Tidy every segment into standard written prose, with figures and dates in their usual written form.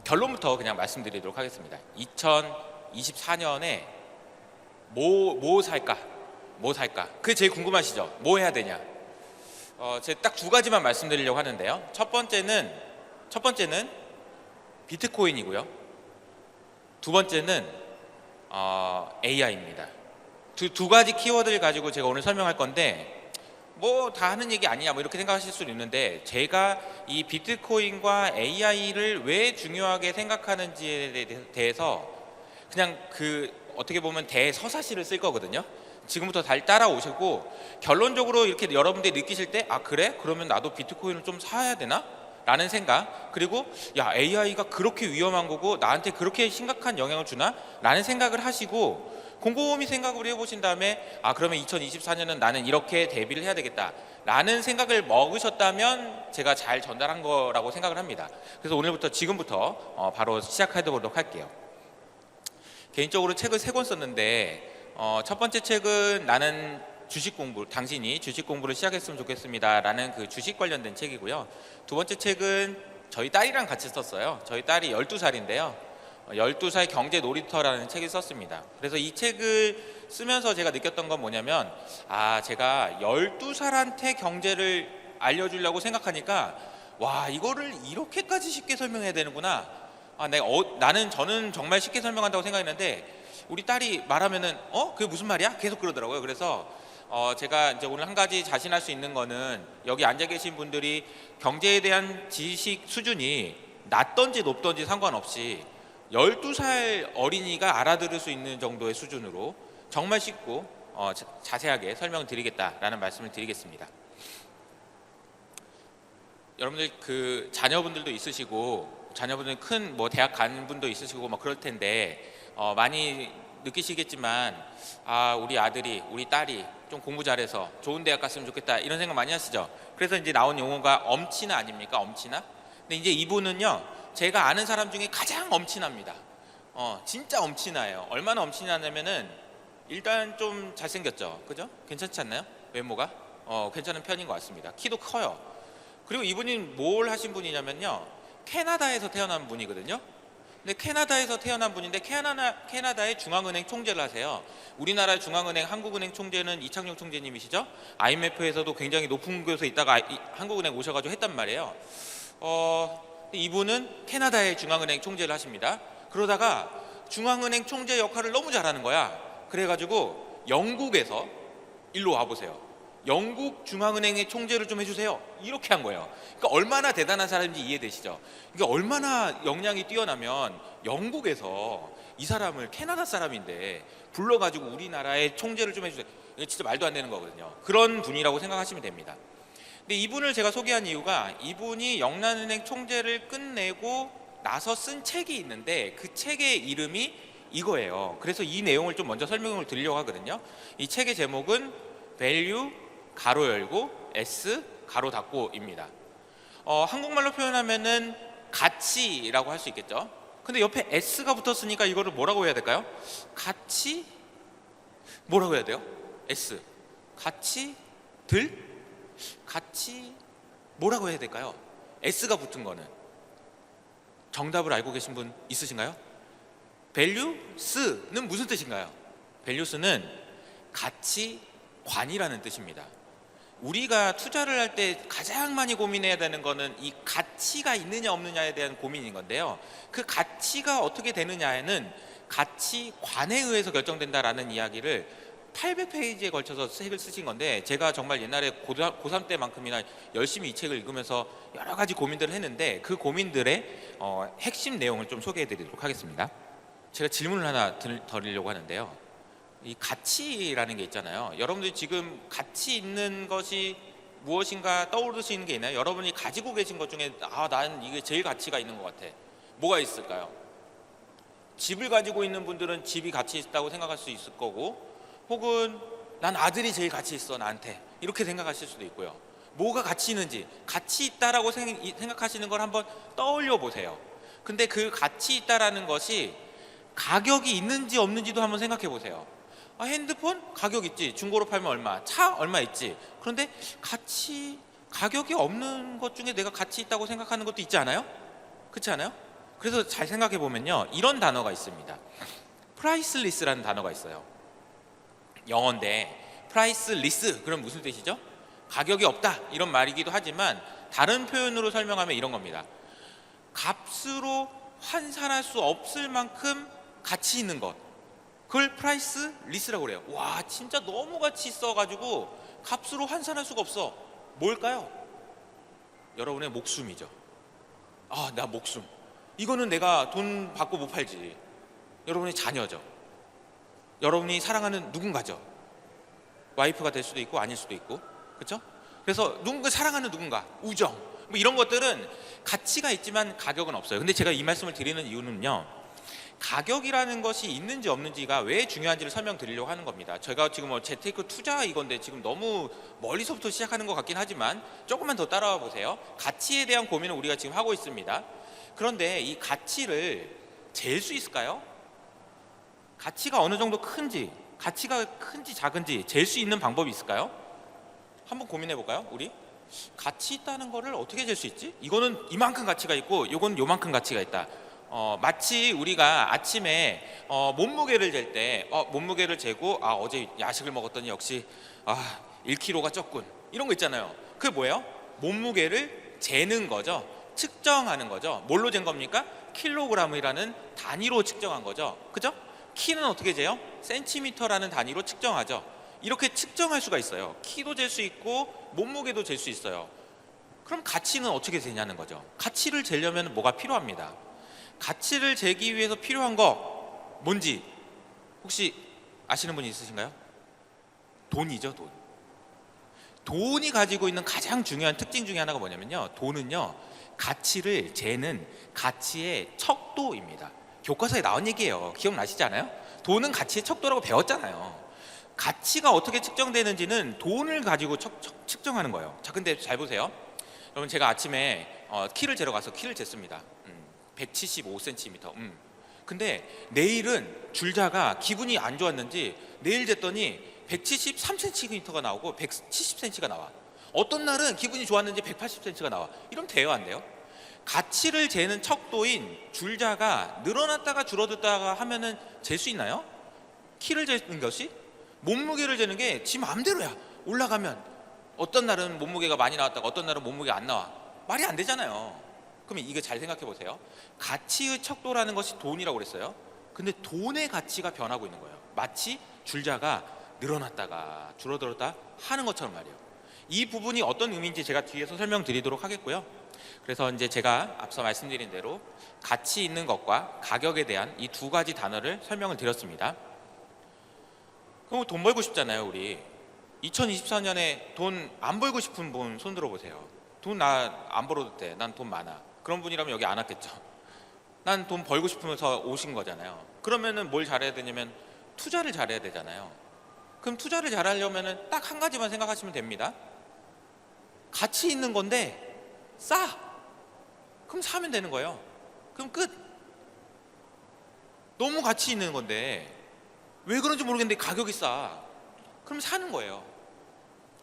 결론부터 그냥 말씀드리도록 하겠습니다. 2024년에 뭐 살까? 뭐 살까? 그게 제일 궁금하시죠? 뭐 해야 되냐? 제가 딱 두 가지만 말씀드리려고 하는데요. 첫 번째는 비트코인이고요. 두 번째는 AI입니다. 두 가지 키워드를 가지고 제가 오늘 설명할 건데 뭐 다 하는 얘기 아니냐 뭐 이렇게 생각하실 수도 있는데, 제가 이 비트코인과 AI를 왜 중요하게 생각하는지에 대해서 그냥 어떻게 보면 대서사시를 쓸 거거든요. 지금부터 잘 따라오시고 결론적으로 이렇게 여러분들이 느끼실 때 그래? 그러면 나도 비트코인을 좀 사야 되나? 라는 생각, 그리고 야, AI가 그렇게 위험한 거고 나한테 그렇게 심각한 영향을 주나? 라는 생각을 하시고 곰곰이 생각을 해보신 다음에 그러면 2024년은 나는 이렇게 대비를 해야 되겠다 라는 생각을 먹으셨다면 제가 잘 전달한 거라고 생각을 합니다. 그래서 오늘부터 지금부터 바로 시작해보도록 할게요. 개인적으로 책을 3권 썼는데 첫 번째 책은 나는 당신이 주식 공부를 시작했으면 좋겠습니다 라는 그 주식 관련된 책이고요. 두 번째 책은 저희 딸이랑 같이 썼어요. 저희 딸이 12살인데요 12살 경제 놀이터라는 책을 썼습니다. 그래서 이 책을 쓰면서 제가 느꼈던 건 뭐냐면 제가 12살한테 경제를 알려주려고 생각하니까 와, 이거를 이렇게까지 쉽게 설명해야 되는구나. 저는 정말 쉽게 설명한다고 생각했는데 우리 딸이 말하면은 그게 무슨 말이야? 계속 그러더라고요. 그래서 제가 이제 오늘 한 가지 자신할 수 있는 거는, 여기 앉아 계신 분들이 경제에 대한 지식 수준이 낮던지 높던지 상관없이 12살 어린이가 알아들을 수 있는 정도의 수준으로 정말 쉽고 자세하게 설명을 드리겠다라는 말씀을 드리겠습니다. 여러분들 자녀분들도 있으시고, 자녀분들 큰 대학 간 분도 있으시고 그럴 텐데 많이 느끼시겠지만 우리 아들이, 우리 딸이 좀 공부 잘해서 좋은 대학 갔으면 좋겠다 이런 생각 많이 하시죠. 그래서 이제 나온 용어가 엄친아 아닙니까? 엄친아. 근데 이제 이분은요, 제가 아는 사람 중에 가장 엄친아입니다. 진짜 엄친아예요. 얼마나 엄친아냐면은 일단 좀 잘생겼죠, 그죠? 괜찮지 않나요? 외모가 괜찮은 편인 것 같습니다. 키도 커요. 그리고 이분이 뭘 하신 분이냐면요, 캐나다에서 태어난 분이거든요. 근데 캐나다에서 태어난 분인데 캐나다의 중앙은행 총재를 하세요. 우리나라 중앙은행 한국은행 총재는 이창용 총재님이시죠. IMF에서도 굉장히 높은 곳에 있다가 한국은행 오셔가지고 했단 말이에요. 이분은 캐나다의 중앙은행 총재를 하십니다. 그러다가 중앙은행 총재 역할을 너무 잘하는 거야. 그래가지고 영국에서 일로 와보세요. 영국 중앙은행의 총재를 좀 해주세요. 이렇게 한 거예요. 그러니까 얼마나 대단한 사람인지 이해되시죠? 그러니까 얼마나 역량이 뛰어나면 영국에서 이 사람을, 캐나다 사람인데 불러가지고 우리나라의 총재를 좀 해주세요. 이게 진짜 말도 안 되는 거거든요. 그런 분이라고 생각하시면 됩니다. 근데 이분을 제가 소개한 이유가, 이분이 영란은행 총재를 끝내고 나서 쓴 책이 있는데 그 책의 이름이 이거예요. 그래서 이 내용을 좀 먼저 설명을 드리려고 하거든요. 이 책의 제목은 Value 가로 열고 S 가로 닫고입니다. 한국말로 표현하면은 가치라고 할 수 있겠죠. 근데 옆에 S가 붙었으니까 이거를 뭐라고 해야 될까요? 가치? 뭐라고 해야 돼요? S 가치들? 가치 뭐라고 해야 될까요? S가 붙은 거는. 정답을 알고 계신 분 있으신가요? values는 무슨 뜻인가요? values는 가치관이라는 뜻입니다. 우리가 투자를 할 때 가장 많이 고민해야 되는 거는 이 가치가 있느냐 없느냐에 대한 고민인 건데요, 그 가치가 어떻게 되느냐에는 가치관에 의해서 결정된다라는 이야기를 800페이지에 걸쳐서 책을 쓰신 건데, 제가 정말 옛날에 고3 때만큼이나 열심히 이 책을 읽으면서 여러 가지 고민들을 했는데 그 고민들의 핵심 내용을 좀 소개해 드리도록 하겠습니다. 제가 질문을 하나 드리려고 하는데요, 이 가치라는 게 있잖아요. 여러분들이 지금 가치 있는 것이 무엇인가 떠오르시는 게 있나요? 여러분이 가지고 계신 것 중에 나는 이게 제일 가치가 있는 것 같아. 뭐가 있을까요? 집을 가지고 있는 분들은 집이 가치 있다고 생각할 수 있을 거고, 혹은 난 아들이 제일 가치 있어 나한테, 이렇게 생각하실 수도 있고요. 뭐가 가치 있는지, 가치 있다라고 생각하시는 걸 한번 떠올려 보세요. 근데 그 가치 있다라는 것이 가격이 있는지 없는지도 한번 생각해 보세요. 핸드폰 가격 있지, 중고로 팔면 얼마, 차 얼마 있지. 그런데 가격이 없는 것 중에 내가 가치 있다고 생각하는 것도 있지 않아요? 그렇지 않아요? 그래서 잘 생각해 보면요, 이런 단어가 있습니다. 프라이스리스라는 단어가 있어요. 영어인데 프라이스리스 그럼 무슨 뜻이죠? 가격이 없다 이런 말이기도 하지만 다른 표현으로 설명하면 이런 겁니다. 값으로 환산할 수 없을 만큼 가치 있는 것, 그걸 프라이스리스라고 그래요. 와, 진짜 너무 가치 있어가지고 값으로 환산할 수가 없어. 뭘까요? 여러분의 목숨이죠. 아, 나 목숨, 이거는 내가 돈 받고 못 팔지. 여러분의 자녀죠. 여러분이 사랑하는 누군가죠. 와이프가 될 수도 있고 아닐 수도 있고, 그렇죠? 그래서 누군가, 사랑하는 누군가, 우정, 뭐 이런 것들은 가치가 있지만 가격은 없어요. 근데 제가 이 말씀을 드리는 이유는요, 가격이라는 것이 있는지 없는지가 왜 중요한지를 설명드리려고 하는 겁니다. 제가 지금 재테크 투자 이건데 지금 너무 멀리서부터 시작하는 것 같긴 하지만 조금만 더 따라와 보세요. 가치에 대한 고민을 우리가 지금 하고 있습니다. 그런데 이 가치를 잴 수 있을까요? 가치가 어느 정도 큰지, 가치가 큰지 작은지 잴 수 있는 방법이 있을까요? 한번 고민해 볼까요? 우리 가치 있다는 거를 어떻게 잴 수 있지? 이거는 이만큼 가치가 있고 이건 요만큼 가치가 있다. 마치 우리가 아침에 몸무게를 잴 때 몸무게를 재고 어제 야식을 먹었더니 역시 1kg가 쪘군, 이런 거 있잖아요. 그게 뭐예요? 몸무게를 재는 거죠. 측정하는 거죠. 뭘로 잰 겁니까? 킬로그램이라는 단위로 측정한 거죠. 그죠? 키는 어떻게 재요? 센티미터라는 단위로 측정하죠. 이렇게 측정할 수가 있어요. 키도 잴 수 있고 몸무게도 잴 수 있어요. 그럼 가치는 어떻게 재냐는 거죠. 가치를 재려면 뭐가 필요합니다. 가치를 재기 위해서 필요한 거 뭔지 혹시 아시는 분이 있으신가요? 돈이죠. 돈. 돈이 가지고 있는 가장 중요한 특징 중에 하나가 뭐냐면요, 돈은요, 가치를 재는 가치의 척도입니다. 교과서에 나온 얘기예요. 기억나시지 않아요? 돈은 가치의 척도라고 배웠잖아요. 가치가 어떻게 측정되는지는 돈을 가지고 측정하는 거예요. 자, 근데 잘 보세요. 여러분, 제가 아침에 키를 재러 가서 키를 쟀습니다. 175cm. 근데 내일은 줄자가 기분이 안 좋았는지 내일 쟀더니 173cm가 나오고 170cm가 나와. 어떤 날은 기분이 좋았는지 180cm가 나와. 이러면 돼요, 안 돼요? 가치를 재는 척도인 줄자가 늘어났다가 줄어들다가 하면은 잴 수 있나요? 키를 재는 것이, 몸무게를 재는 게 지 마음대로야. 올라가면 어떤 날은 몸무게가 많이 나왔다가 어떤 날은 몸무게가 안 나와. 말이 안 되잖아요. 그러면 이거 잘 생각해 보세요. 가치의 척도라는 것이 돈이라고 그랬어요. 근데 돈의 가치가 변하고 있는 거예요. 마치 줄자가 늘어났다가 줄어들었다 하는 것처럼 말이에요. 이 부분이 어떤 의미인지 제가 뒤에서 설명드리도록 하겠고요. 그래서 이제 제가 앞서 말씀드린 대로 가치 있는 것과 가격에 대한 이 두 가지 단어를 설명을 드렸습니다. 그럼 돈 벌고 싶잖아요, 우리. 2024년에 돈 안 벌고 싶은 분 손 들어 보세요. 돈 나 안 벌어도 돼. 난 돈 많아. 그런 분이라면 여기 안 왔겠죠. 난 돈 벌고 싶으면서 오신 거잖아요. 그러면은 뭘 잘해야 되냐면 투자를 잘해야 되잖아요. 그럼 투자를 잘하려면은 딱 한 가지만 생각하시면 됩니다. 가치 있는 건데 싸. 그럼 사면 되는 거예요. 그럼 끝. 너무 가치 있는 건데 왜 그런지 모르겠는데 가격이 싸. 그럼 사는 거예요.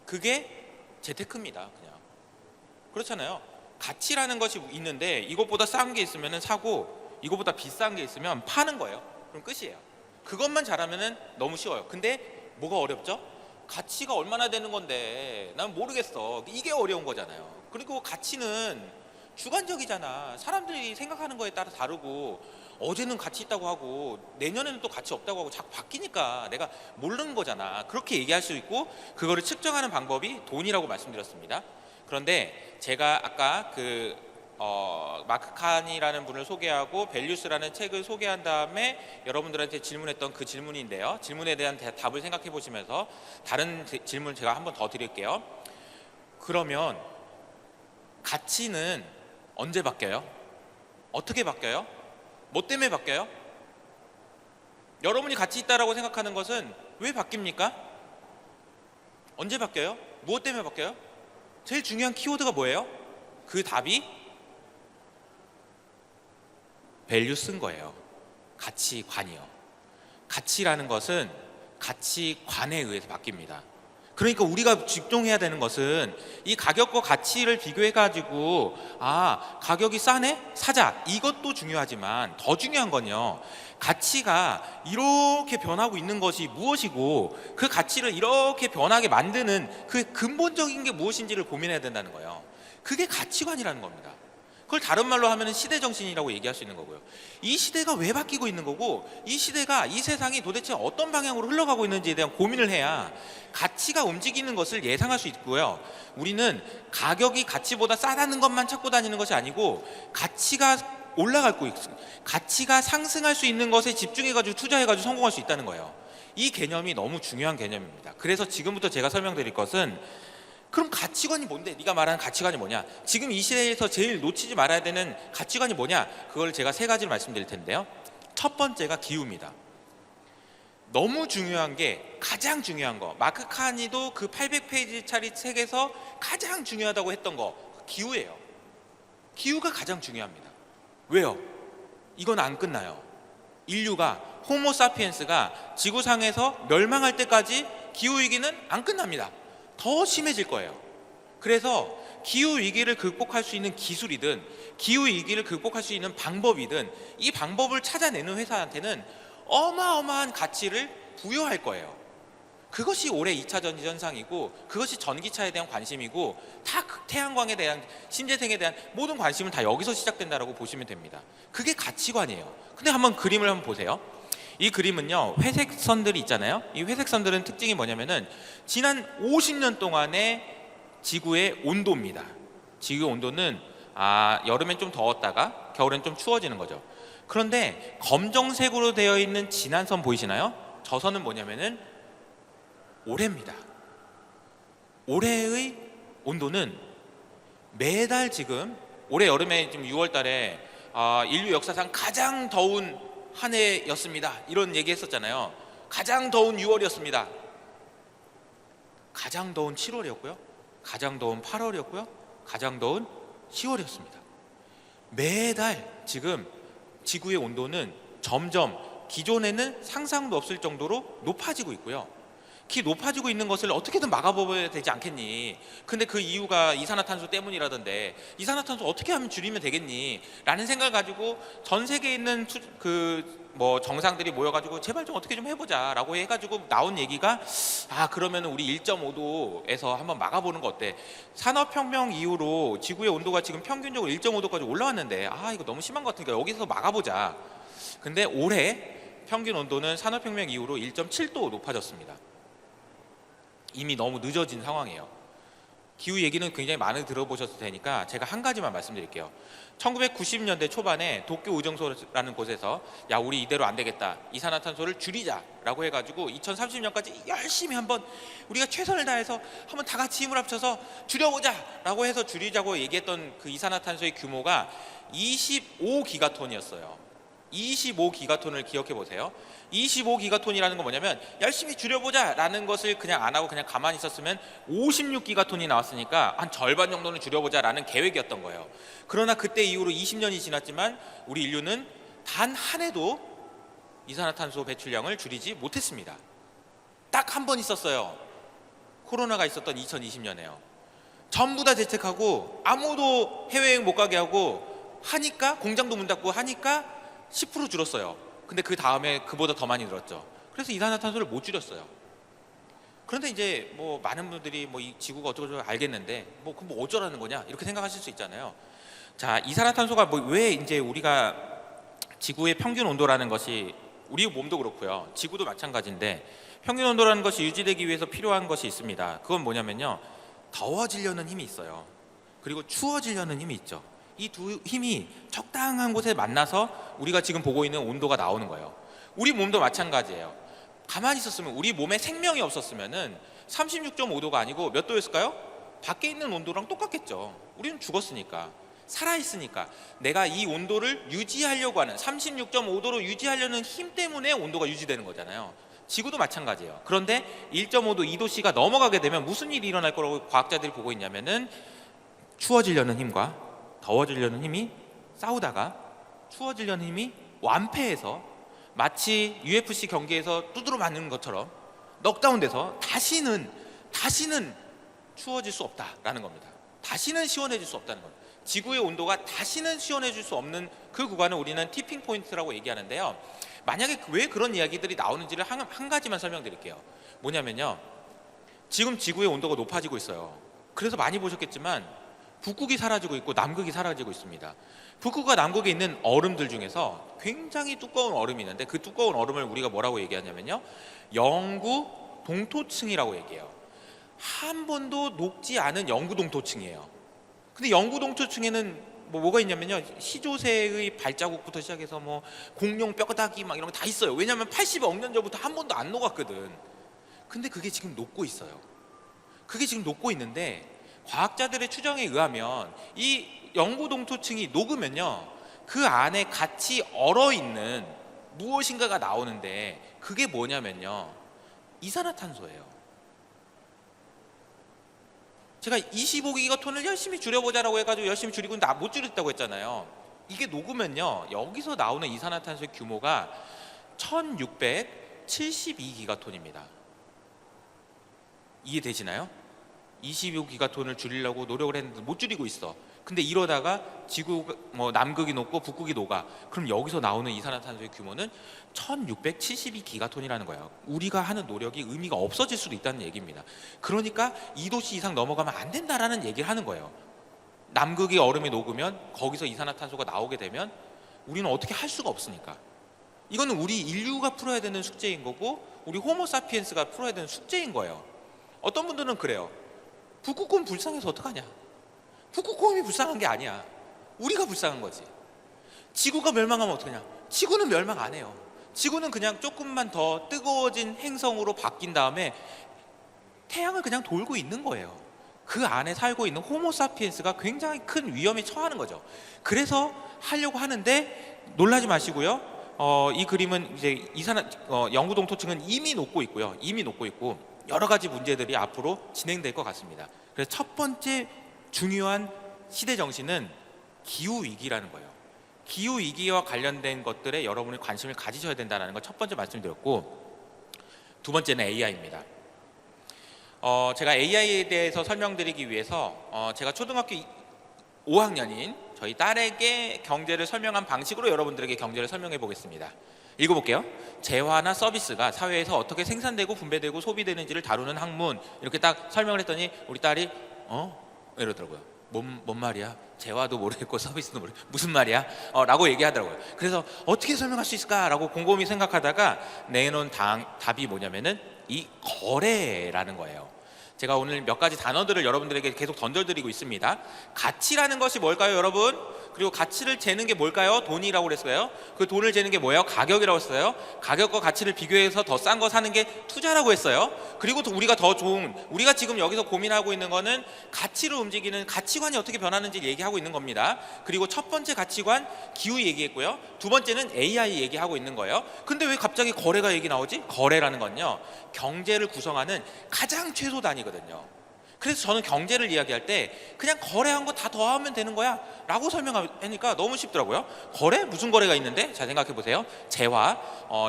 그게 재테크입니다. 그냥 그렇잖아요. 가치라는 것이 있는데 이것보다 싼 게 있으면 사고 이것보다 비싼 게 있으면 파는 거예요. 그럼 끝이에요. 그것만 잘하면 너무 쉬워요. 근데 뭐가 어렵죠? 가치가 얼마나 되는 건데 난 모르겠어. 이게 어려운 거잖아요. 그리고 가치는 주관적이잖아. 사람들이 생각하는 거에 따라 다르고, 어제는 가치 있다고 하고 내년에는 또 가치 없다고 하고 자꾸 바뀌니까 내가 모르는 거잖아. 그렇게 얘기할 수 있고, 그거를 측정하는 방법이 돈이라고 말씀드렸습니다. 그런데 제가 아까 마크 칸이라는 분을 소개하고 밸류스라는 책을 소개한 다음에 여러분들한테 질문했던 그 질문인데요, 질문에 대한 답을 생각해 보시면서 다른 질문 제가 한번 더 드릴게요. 그러면 가치는 언제 바뀌어요? 어떻게 바뀌어요? 뭐 때문에 바뀌어요? 여러분이 가치 있다라고 생각하는 것은 왜 바뀝니까? 언제 바뀌어요? 무엇 때문에 바뀌어요? 제일 중요한 키워드가 뭐예요? 그 답이 밸류 쓴 거예요. 가치관이요. 가치라는 것은 가치관에 의해서 바뀝니다. 그러니까 우리가 집중해야 되는 것은 이 가격과 가치를 비교해 가지고 가격이 싸네? 사자. 이것도 중요하지만 더 중요한 건요, 가치가 이렇게 변하고 있는 것이 무엇이고 그 가치를 이렇게 변하게 만드는 그 근본적인 게 무엇인지를 고민해야 된다는 거예요. 그게 가치관이라는 겁니다. 그걸 다른 말로 하면 시대정신이라고 얘기할 수 있는 거고요. 이 시대가 왜 바뀌고 있는 거고, 이 시대가, 이 세상이 도대체 어떤 방향으로 흘러가고 있는지에 대한 고민을 해야 가치가 움직이는 것을 예상할 수 있고요. 우리는 가격이 가치보다 싸다는 것만 찾고 다니는 것이 아니고, 가치가 올라가고 있고 가치가 상승할 수 있는 것에 집중해가지고 투자해가지고 성공할 수 있다는 거예요. 이 개념이 너무 중요한 개념입니다. 그래서 지금부터 제가 설명드릴 것은, 그럼 가치관이 뭔데? 네가 말하는 가치관이 뭐냐? 지금 이 시대에서 제일 놓치지 말아야 되는 가치관이 뭐냐? 그걸 제가 세 가지를 말씀드릴 텐데요. 첫 번째가 기후입니다. 너무 중요한 게, 가장 중요한 거, 마크 카니도 그 800페이지짜리 책에서 가장 중요하다고 했던 거, 기후예요. 기후가 가장 중요합니다. 왜요? 이건 안 끝나요. 인류가, 호모사피엔스가 지구상에서 멸망할 때까지 기후위기는 안 끝납니다. 더 심해질 거예요. 그래서 기후위기를 극복할 수 있는 기술이든 기후위기를 극복할 수 있는 방법이든, 이 방법을 찾아내는 회사한테는 어마어마한 가치를 부여할 거예요. 그것이 올해 2차 전지현상이고, 그것이 전기차에 대한 관심이고, 다 태양광에 대한, 신재생에 대한 모든 관심은 다 여기서 시작된다라고 보시면 됩니다. 그게 가치관이에요. 근데 한번 그림을 한번 보세요. 이 그림은요, 회색 선들이 있잖아요. 이 회색 선들은 특징이 뭐냐면은 지난 50년 동안의 지구의 온도입니다. 지구 온도는 여름엔 좀 더웠다가 겨울엔 좀 추워지는 거죠. 그런데 검정색으로 되어 있는 진한 선 보이시나요? 저 선은 뭐냐면은 올해입니다. 올해의 온도는 매달, 지금 올해 여름에 지금 6월 달에 인류 역사상 가장 더운 한 해였습니다, 이런 얘기 했었잖아요. 가장 더운 6월이었습니다. 가장 더운 7월이었고요. 가장 더운 8월이었고요. 가장 더운 10월이었습니다. 매달 지금 지구의 온도는 점점 기존에는 상상도 없을 정도로 높아지고 있고요. 그 높아지고 있는 것을 어떻게든 막아보아야 되지 않겠니? 근데 그 이유가 이산화탄소 때문이라던데, 이산화탄소 어떻게 하면 줄이면 되겠니? 라는 생각을 가지고 전 세계에 있는 정상들이 모여가지고 제발 좀 어떻게 좀 해보자 라고 해가지고 나온 얘기가, 그러면 우리 1.5도에서 한번 막아보는 거 어때? 산업혁명 이후로 지구의 온도가 지금 평균적으로 1.5도까지 올라왔는데 이거 너무 심한 것 같으니까 여기서 막아보자. 근데 올해 평균 온도는 산업혁명 이후로 1.7도 높아졌습니다. 이미 너무 늦어진 상황이에요. 기후 얘기는 굉장히 많이 들어보셨을 테니까 제가 한 가지만 말씀드릴게요. 1990년대 초반에 도쿄 의정소라는 곳에서 우리 이대로 안 되겠다, 이산화탄소를 줄이자라고 해가지고 2030년까지 열심히 한번 우리가 최선을 다해서 한번 다 같이 힘을 합쳐서 줄여보자라고 해서 줄이자고 얘기했던 그 이산화탄소의 규모가 25기가톤이었어요. 25기가톤을 기억해 보세요. 25기가톤이라는 건 뭐냐면, 열심히 줄여보자 라는 것을 그냥 안 하고 그냥 가만히 있었으면 56기가톤이 나왔으니까 한 절반 정도는 줄여보자 라는 계획이었던 거예요. 그러나 그때 이후로 20년이 지났지만 우리 인류는 단 한 해도 이산화탄소 배출량을 줄이지 못했습니다. 딱 한 번 있었어요. 코로나가 있었던 2020년에요. 전부 다 대책하고 아무도 해외여행 못 가게 하고 하니까, 공장도 문 닫고 하니까 10% 줄었어요. 근데 그 다음에 그보다 더 많이 늘었죠. 그래서 이산화탄소를 못 줄였어요. 그런데 이제 많은 분들이 이 지구가 어쩌고 알겠는데 그럼 어쩌라는 거냐, 이렇게 생각하실 수 있잖아요. 자, 이산화탄소가 왜 이제 우리가 지구의 평균 온도라는 것이, 우리 몸도 그렇고요, 지구도 마찬가지인데 평균 온도라는 것이 유지되기 위해서 필요한 것이 있습니다. 그건 뭐냐면요, 더워지려는 힘이 있어요. 그리고 추워지려는 힘이 있죠. 이 두 힘이 적당한 곳에 만나서 우리가 지금 보고 있는 온도가 나오는 거예요. 우리 몸도 마찬가지예요. 가만히 있었으면, 우리 몸에 생명이 없었으면은 36.5도가 아니고 몇 도였을까요? 밖에 있는 온도랑 똑같겠죠. 우리는 죽었으니까, 살아있으니까. 내가 이 온도를 유지하려고 하는, 36.5도로 유지하려는 힘 때문에 온도가 유지되는 거잖아요. 지구도 마찬가지예요. 그런데 1.5도, 2도씨가 넘어가게 되면 무슨 일이 일어날 거라고 과학자들이 보고 있냐면은, 추워지려는 힘과 더워지려는 힘이 싸우다가 추워지려는 힘이 완패해서, 마치 UFC 경기에서 두드러 맞는 것처럼 넉다운돼서 다시는 다시는 추워질 수 없다라는 겁니다. 다시는 시원해질 수 없다는 겁니다. 지구의 온도가 다시는 시원해질 수 없는 그 구간을 우리는 티핑 포인트라고 얘기하는데요. 만약에 왜 그런 이야기들이 나오는지를 한 가지만 설명드릴게요. 뭐냐면요, 지금 지구의 온도가 높아지고 있어요. 그래서 많이 보셨겠지만 북극이 사라지고 있고 남극이 사라지고 있습니다. 북극과 남극에 있는 얼음들 중에서 굉장히 두꺼운 얼음이 있는데 그 두꺼운 얼음을 우리가 뭐라고 얘기하냐면요, 영구 동토층이라고 얘기해요. 한 번도 녹지 않은 영구 동토층이에요. 근데 영구 동토층에는 뭐가 있냐면요, 시조새의 발자국부터 시작해서 뭐 공룡 뼈다귀 막 이런 거 다 있어요. 왜냐하면 80억 년 전부터 한 번도 안 녹았거든. 근데 그게 지금 녹고 있어요. 그게 지금 녹고 있는데 과학자들의 추정에 의하면 이 영구 동토층이 녹으면요, 그 안에 같이 얼어있는 무엇인가가 나오는데 그게 뭐냐면요, 이산화탄소예요. 제가 25기가톤을 열심히 줄여보자라고 해가지고 열심히 줄이고 못 줄였다고 했잖아요. 이게 녹으면요, 여기서 나오는 이산화탄소의 규모가 1672기가톤입니다. 이해되시나요? 25기가톤을 줄이려고 노력을 했는데 못 줄이고 있어. 근데 이러다가 지구 남극이 녹고 북극이 녹아. 그럼 여기서 나오는 이산화탄소의 규모는 1672기가톤이라는 거예요. 우리가 하는 노력이 의미가 없어질 수도 있다는 얘기입니다. 그러니까 2도씨 이상 넘어가면 안 된다라는 얘기를 하는 거예요. 남극이 얼음이 녹으면 거기서 이산화탄소가 나오게 되면 우리는 어떻게 할 수가 없으니까. 이거는 우리 인류가 풀어야 되는 숙제인 거고 우리 호모사피엔스가 풀어야 되는 숙제인 거예요. 어떤 분들은 그래요. 북극곰 불쌍해서 어떡하냐. 북극곰이 불쌍한 게 아니야. 우리가 불쌍한 거지. 지구가 멸망하면 어떡하냐. 지구는 멸망 안 해요. 지구는 그냥 조금만 더 뜨거워진 행성으로 바뀐 다음에 태양을 그냥 돌고 있는 거예요. 그 안에 살고 있는 호모사피엔스가 굉장히 큰 위험에 처하는 거죠. 그래서 하려고 하는데 놀라지 마시고요. 이 그림은 이제 영구 동토층은 이미 녹고 있고요. 이미 녹고 있고 여러 가지 문제들이 앞으로 진행될 것 같습니다. 그래서 첫 번째 중요한 시대 정신은 기후 위기라는 거예요. 기후 위기와 관련된 것들에 여러분이 관심을 가지셔야 된다는 걸 첫 번째 말씀드렸고, 두 번째는 AI입니다. 제가 AI에 대해서 설명드리기 위해서 제가 초등학교 5학년인 저희 딸에게 경제를 설명한 방식으로 여러분들에게 경제를 설명해 보겠습니다. 읽어볼게요. 재화나 서비스가 사회에서 어떻게 생산되고 분배되고 소비되는지를 다루는 학문, 이렇게 딱 설명을 했더니 우리 딸이 이러더라고요. 뭔 말이야? 재화도 모르겠고 서비스도 모르겠고 무슨 말이야? 라고 얘기하더라고요. 그래서 어떻게 설명할 수 있을까라고 곰곰이 생각하다가 내놓은 답이 뭐냐면은 이 거래라는 거예요. 제가 오늘 몇 가지 단어들을 여러분들에게 계속 던져드리고 있습니다. 가치라는 것이 뭘까요, 여러분? 그리고 가치를 재는 게 뭘까요? 돈이라고 그랬어요. 그 돈을 재는 게 뭐예요? 가격이라고 했어요. 가격과 가치를 비교해서 더 싼 거 사는 게 투자라고 했어요. 그리고 우리가 더 좋은, 우리가 지금 여기서 고민하고 있는 거는 가치로 움직이는 가치관이 어떻게 변하는지 얘기하고 있는 겁니다. 그리고 첫 번째 가치관 기후 얘기했고요. 두 번째는 AI 얘기하고 있는 거예요. 근데 왜 갑자기 거래가 얘기 나오지? 거래라는 건요, 경제를 구성하는 가장 최소 단위거든요. 그래서 저는 경제를 이야기할 때 그냥 거래한 거 다 더하면 되는 거야 라고 설명하니까 너무 쉽더라고요. 거래? 무슨 거래가 있는데? 잘 생각해 보세요. 재화,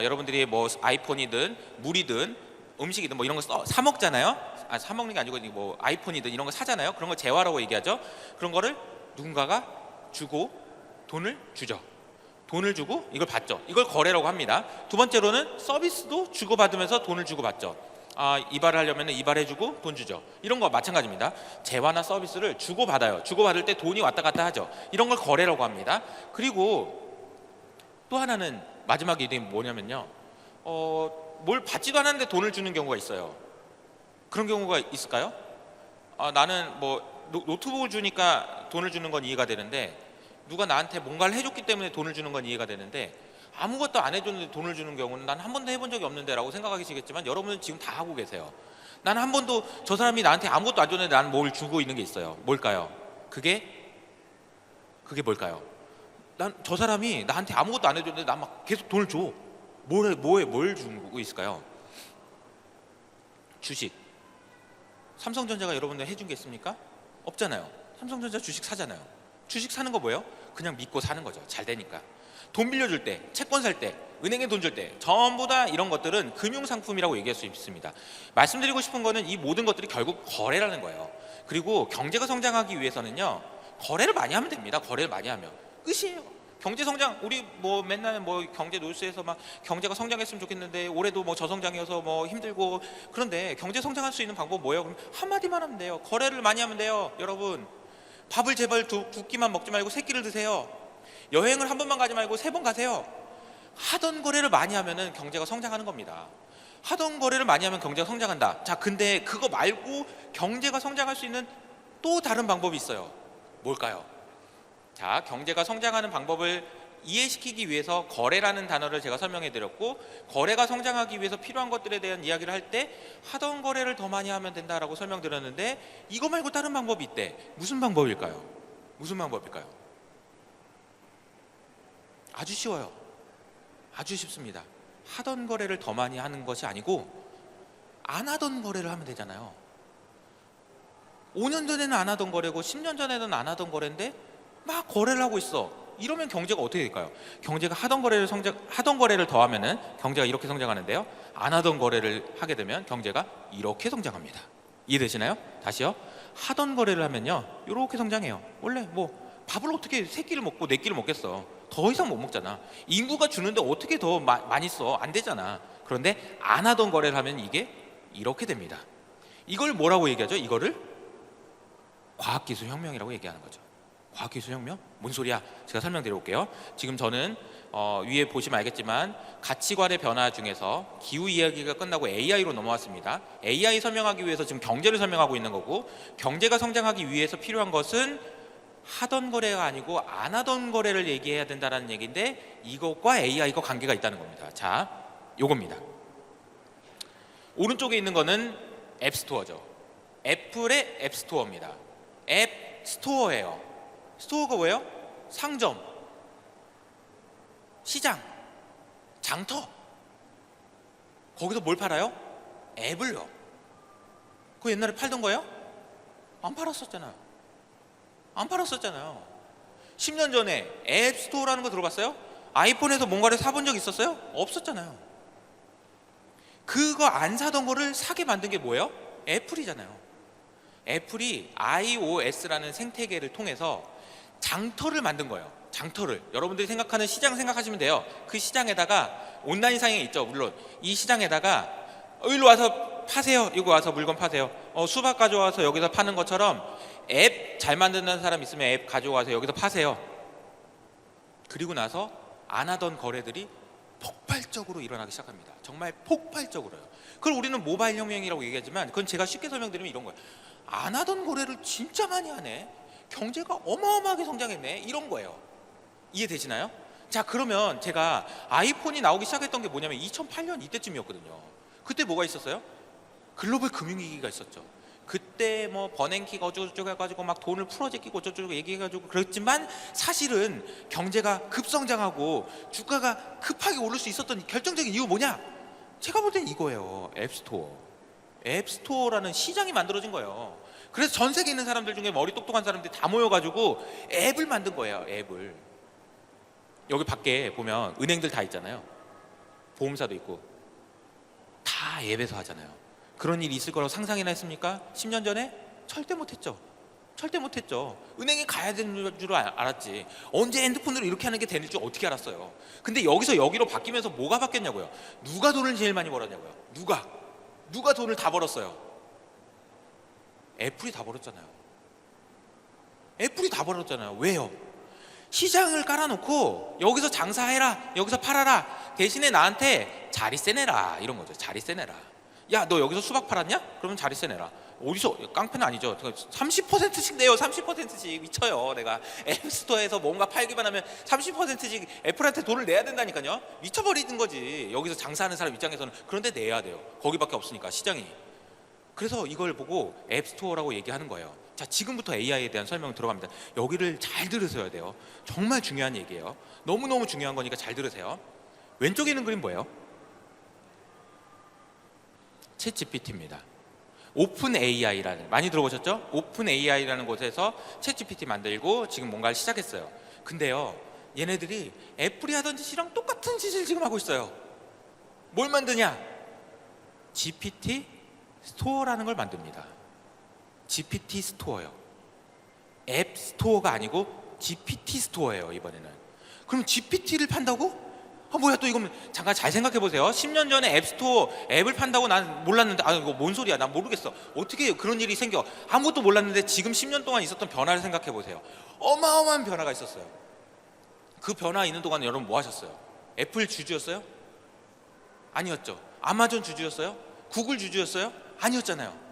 여러분들이 뭐 아이폰이든 물이든 음식이든 뭐 이런 거 사 먹잖아요. 사 먹는 게 아니고 뭐 아이폰이든 이런 거 사잖아요. 그런 걸 재화라고 얘기하죠. 그런 거를 누군가가 주고 돈을 주죠. 돈을 주고 이걸 받죠. 이걸 거래라고 합니다. 두 번째로는 서비스도 주고받으면서 돈을 주고받죠. 이발을 하려면 이발해주고 돈 주죠. 이런 거 마찬가지입니다. 재화나 서비스를 주고받아요. 주고받을 때 돈이 왔다 갔다 하죠. 이런 걸 거래라고 합니다. 그리고 또 하나는 마지막 이름이 뭐냐면요, 뭘 받지도 않았는데 돈을 주는 경우가 있어요. 그런 경우가 있을까요? 나는 뭐 노트북을 주니까 돈을 주는 건 이해가 되는데, 누가 나한테 뭔가를 해줬기 때문에 돈을 주는 건 이해가 되는데, 아무것도 안 해줬는데 돈을 주는 경우는 난 한 번도 해본 적이 없는데 라고 생각하시겠지만 여러분은 지금 다 하고 계세요. 난 한 번도, 저 사람이 나한테 아무것도 안 줬는데 나는 뭘 주고 있는 게 있어요. 뭘까요? 그게 뭘까요? 저 사람이 나한테 아무것도 안 해줬는데 난 막 계속 돈을 줘. 뭘 주고 있을까요? 주식. 삼성전자가 여러분들 해준 게 있습니까? 없잖아요. 삼성전자 주식 사잖아요. 주식 사는 거 뭐예요? 그냥 믿고 사는 거죠. 잘 되니까. 돈 빌려줄 때, 채권 살 때, 은행에 돈 줄 때 전부 다 이런 것들은 금융상품이라고 얘기할 수 있습니다. 말씀드리고 싶은 거는 이 모든 것들이 결국 거래라는 거예요. 그리고 경제가 성장하기 위해서는요, 거래를 많이 하면 됩니다. 거래를 많이 하면 끝이에요. 경제 성장, 우리 뭐 맨날 뭐 경제 뉴스에서 막 경제가 성장했으면 좋겠는데 올해도 뭐 저성장이어서 뭐 힘들고, 그런데 경제 성장할 수 있는 방법 뭐예요? 그럼 한마디만 하면 돼요. 거래를 많이 하면 돼요. 여러분, 밥을 제발 두 끼만 먹지 말고 세 끼를 드세요. 여행을 한 번만 가지 말고 세 번 가세요. 하던 거래를 많이 하면은 경제가 성장하는 겁니다. 하던 거래를 많이 하면 경제가 성장한다. 자, 근데 그거 말고 경제가 성장할 수 있는 또 다른 방법이 있어요. 뭘까요? 자, 경제가 성장하는 방법을 이해시키기 위해서 거래라는 단어를 제가 설명해 드렸고, 거래가 성장하기 위해서 필요한 것들에 대한 이야기를 할 때 하던 거래를 더 많이 하면 된다라고 설명드렸는데, 이거 말고 다른 방법이 있대. 무슨 방법일까요? 무슨 방법일까요? 아주 쉬워요. 아주 쉽습니다. 하던 거래를 더 많이 하는 것이 아니고 안 하던 거래를 하면 되잖아요. 5년 전에는 안 하던 거래고 10년 전에는 안 하던 거래인데 막 거래를 하고 있어. 이러면 경제가 어떻게 될까요? 경제가 하던 거래를 더하면은 경제가 이렇게 성장하는데요, 안 하던 거래를 하게 되면 경제가 이렇게 성장합니다. 이해되시나요? 다시요. 하던 거래를 하면요, 이렇게 성장해요. 원래 뭐 밥을 어떻게 세 끼를 먹고 네 끼를 먹겠어. 더 이상 못 먹잖아. 인구가 주는데 어떻게 더 많이 써? 안 되잖아. 그런데 안 하던 거래를 하면 이게 이렇게 됩니다. 이걸 뭐라고 얘기하죠? 이거를 과학기술 혁명이라고 얘기하는 거죠. 과학기술 혁명? 뭔 소리야? 제가 설명드려 볼게요. 지금 저는 위에 보시면 알겠지만 가치관의 변화 중에서 기후 이야기가 끝나고 AI로 넘어왔습니다. AI 설명하기 위해서 지금 경제를 설명하고 있는 거고, 경제가 성장하기 위해서 필요한 것은 하던 거래가 아니고 안 하던 거래를 얘기해야 된다는 얘기인데, 이것과 AI가 관계가 있다는 겁니다. 자, 요겁니다. 오른쪽에 있는 거는 앱스토어죠. 애플의 앱스토어입니다. 앱스토어예요. 스토어가 뭐예요? 상점, 시장, 장터. 거기서 뭘 팔아요? 앱을요. 그거 옛날에 팔던 거예요? 안 팔았었잖아요. 안 팔았었잖아요. 10년 전에 앱스토어라는 거 들어봤어요? 아이폰에서 뭔가를 사본 적 있었어요? 없었잖아요. 그거 안 사던 거를 사게 만든 게 뭐예요? 애플이잖아요. 애플이 iOS라는 생태계를 통해서 장터를 만든 거예요. 장터를, 여러분들이 생각하는 시장 생각하시면 돼요. 그 시장에다가 온라인 상에 있죠. 물론 이 시장에다가 일로 와서 파세요. 이거 와서 물건 파세요. 수박 가져와서 여기서 파는 것처럼 앱 잘 만드는 사람 있으면 앱 가져와서 여기서 파세요. 그리고 나서 안 하던 거래들이 폭발적으로 일어나기 시작합니다. 정말 폭발적으로요. 그걸 우리는 모바일 혁명이라고 얘기하지만, 그건 제가 쉽게 설명드리면 이런 거예요. 안 하던 거래를 진짜 많이 하네. 경제가 어마어마하게 성장했네. 이런 거예요. 이해되시나요? 자, 그러면 제가 아이폰이 나오기 시작했던 게 뭐냐면 2008년 이때쯤이었거든요. 그때 뭐가 있었어요? 글로벌 금융위기가 있었죠. 그때 뭐 버냉키가 어쩌고저쩌고 해가지고 막 돈을 풀어제끼고 어쩌고저쩌고 얘기해가지고 그랬지만, 사실은 경제가 급성장하고 주가가 급하게 오를 수 있었던 결정적인 이유 뭐냐? 제가 볼 땐 이거예요. 앱스토어. 앱스토어라는 시장이 만들어진 거예요. 그래서 전 세계에 있는 사람들 중에 머리 똑똑한 사람들이 다 모여가지고 앱을 만든 거예요. 앱을. 여기 밖에 보면 은행들 다 있잖아요. 보험사도 있고 다 앱에서 하잖아요. 그런 일이 있을 거라고 상상이나 했습니까? 10년 전에? 절대 못했죠. 절대 못했죠. 은행에 가야 되는 줄 알았지. 언제 핸드폰으로 이렇게 하는 게 되는 줄 어떻게 알았어요? 근데 여기서 여기로 바뀌면서 뭐가 바뀌었냐고요? 누가 돈을 제일 많이 벌었냐고요? 누가 돈을 다 벌었어요? 애플이 다 벌었잖아요. 애플이 다 벌었잖아요. 왜요? 시장을 깔아놓고 여기서 장사해라, 여기서 팔아라, 대신에 나한테 자리세 내라, 이런 거죠. 자리세 내라. 야, 너 여기서 수박 팔았냐? 그러면 자리세 내라. 어디서? 깡패는 아니죠. 30%씩 내요. 30%씩. 미쳐요. 내가 앱스토어에서 뭔가 팔기만 하면 30%씩 애플한테 돈을 내야 된다니까요. 미쳐버리는 거지. 여기서 장사하는 사람 입장에서는. 그런데 내야 돼요. 거기밖에 없으니까, 시장이. 그래서 이걸 보고 앱스토어라고 얘기하는 거예요. 자, 지금부터 AI에 대한 설명 들어갑니다. 여기를 잘 들으셔야 돼요. 정말 중요한 얘기예요. 너무너무 중요한 거니까 잘 들으세요. 왼쪽에 있는 그림 뭐예요? 챗 GPT입니다. 오픈 AI라는, 많이 들어보셨죠? 오픈 AI라는 곳에서 챗 GPT 만들고 지금 뭔가를 시작했어요. 근데요, 얘네들이 애플이 하던 짓이랑 똑같은 짓을 지금 하고 있어요. 뭘 만드냐? GPT 스토어라는 걸 만듭니다. GPT 스토어요. 앱 스토어가 아니고 GPT 스토어예요, 이번에는. 그럼 GPT를 판다고? 뭐야, 또 이건 잠깐 잘 생각해 보세요. 10년 전에 앱스토어 앱을 판다고 난 몰랐는데, 이거 뭔 소리야, 난 모르겠어. 어떻게 그런 일이 생겨? 아무것도 몰랐는데 지금 10년 동안 있었던 변화를 생각해 보세요. 어마어마한 변화가 있었어요. 그 변화 있는 동안 여러분 뭐 하셨어요? 애플 주주였어요? 아니었죠. 아마존 주주였어요? 구글 주주였어요? 아니었잖아요.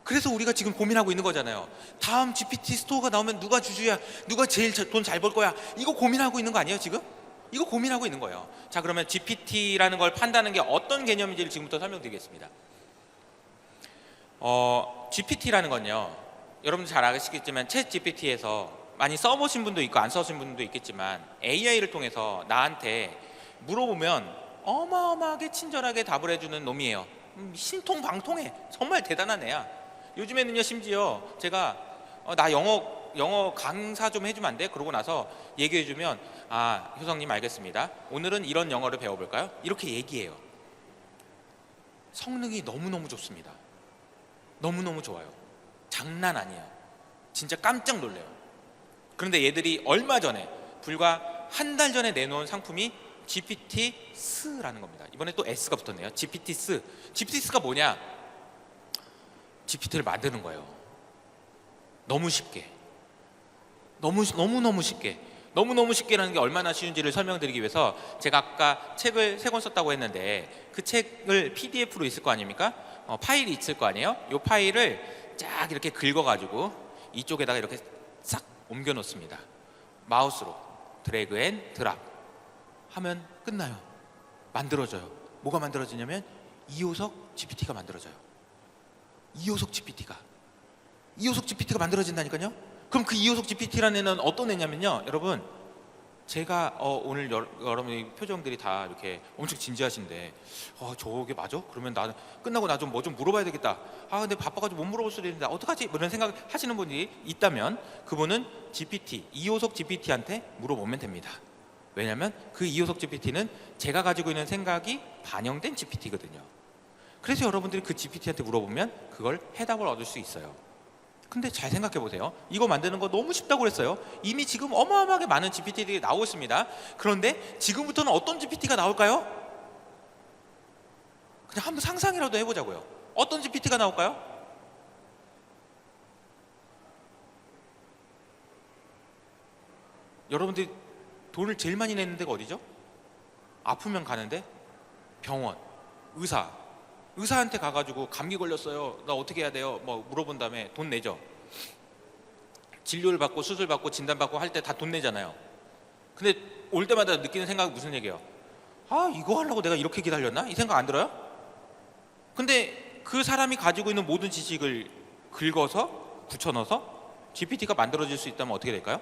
그래서 우리가 지금 고민하고 있는 거잖아요. 다음 GPT 스토어가 나오면 누가 주주야? 누가 제일 돈 잘 벌 거야? 이거 고민하고 있는 거 아니에요, 지금? 이거 고민하고 있는 거예요. 자, 그러면 GPT라는 걸 판다는 게 어떤 개념인지를 지금부터 설명드리겠습니다. GPT라는 건요, 여러분들 잘 아시겠지만 챗 GPT에서 많이 써보신 분도 있고 안 써보신 분도 있겠지만 AI를 통해서 나한테 물어보면 어마어마하게 친절하게 답을 해주는 놈이에요. 신통방통해. 정말 대단한 애야. 요즘에는요, 심지어 제가 나 영어 강사 좀 해주면 안 돼? 그러고 나서 얘기해주면, 효성님 알겠습니다. 오늘은 이런 영어를 배워볼까요? 이렇게 얘기해요. 성능이 너무너무 좋습니다. 너무너무 좋아요. 장난 아니에요. 진짜 깜짝 놀래요. 그런데 얘들이 얼마 전에, 불과 한 달 전에 내놓은 상품이 GPT-S라는 겁니다. 이번에 또 S가 붙었네요. GPT-S. GPT-S가 뭐냐? GPT를 만드는 거예요. 너무 쉽게. 너무너무 쉽게. 너무너무 쉽게라는 게 얼마나 쉬운지를 설명드리기 위해서 제가 아까 책을 3권 썼다고 했는데 그 책을 PDF로 있을 거 아닙니까? 파일이 있을 거 아니에요? 이 파일을 쫙 이렇게 긁어가지고 이쪽에다가 이렇게 싹 옮겨 놓습니다. 마우스로 드래그 앤 드랍 하면 끝나요. 만들어져요. 뭐가 만들어지냐면 2호석 GPT가 만들어져요. 2호석 GPT가 만들어진다니까요. 그럼 그 2호석 GPT라는 애는 어떤 애냐면요, 여러분, 제가 오늘 여러분의 표정들이 다 이렇게 엄청 진지하신데 저게 맞아? 그러면 나는 끝나고 나 좀 뭐 좀 물어봐야 되겠다. 근데 바빠가지고 못 물어볼 수도 있는데 어떡하지? 뭐 이런 생각 하시는 분이 있다면 그분은 GPT 2호석 GPT한테 물어보면 됩니다. 왜냐하면 그 2호석 GPT는 제가 가지고 있는 생각이 반영된 GPT거든요. 그래서 여러분들이 그 GPT한테 물어보면 그걸 해답을 얻을 수 있어요. 근데 잘 생각해 보세요. 이거 만드는 거 너무 쉽다고 그랬어요. 이미 지금 어마어마하게 많은 GPT들이 나오고 있습니다. 그런데 지금부터는 어떤 GPT가 나올까요? 그냥 한번 상상이라도 해보자고요. 어떤 GPT가 나올까요? 여러분들이 돈을 제일 많이 내는 데가 어디죠? 아프면 가는데? 병원, 의사한테 가가지고 감기 걸렸어요, 나 어떻게 해야 돼요? 뭐 물어본 다음에 돈 내죠. 진료를 받고 수술 받고 진단 받고 할 때 다 돈 내잖아요. 근데 올 때마다 느끼는 생각이 무슨 얘기예요? 이거 하려고 내가 이렇게 기다렸나? 이 생각 안 들어요? 근데 그 사람이 가지고 있는 모든 지식을 긁어서 붙여넣어서 GPT가 만들어질 수 있다면 어떻게 될까요?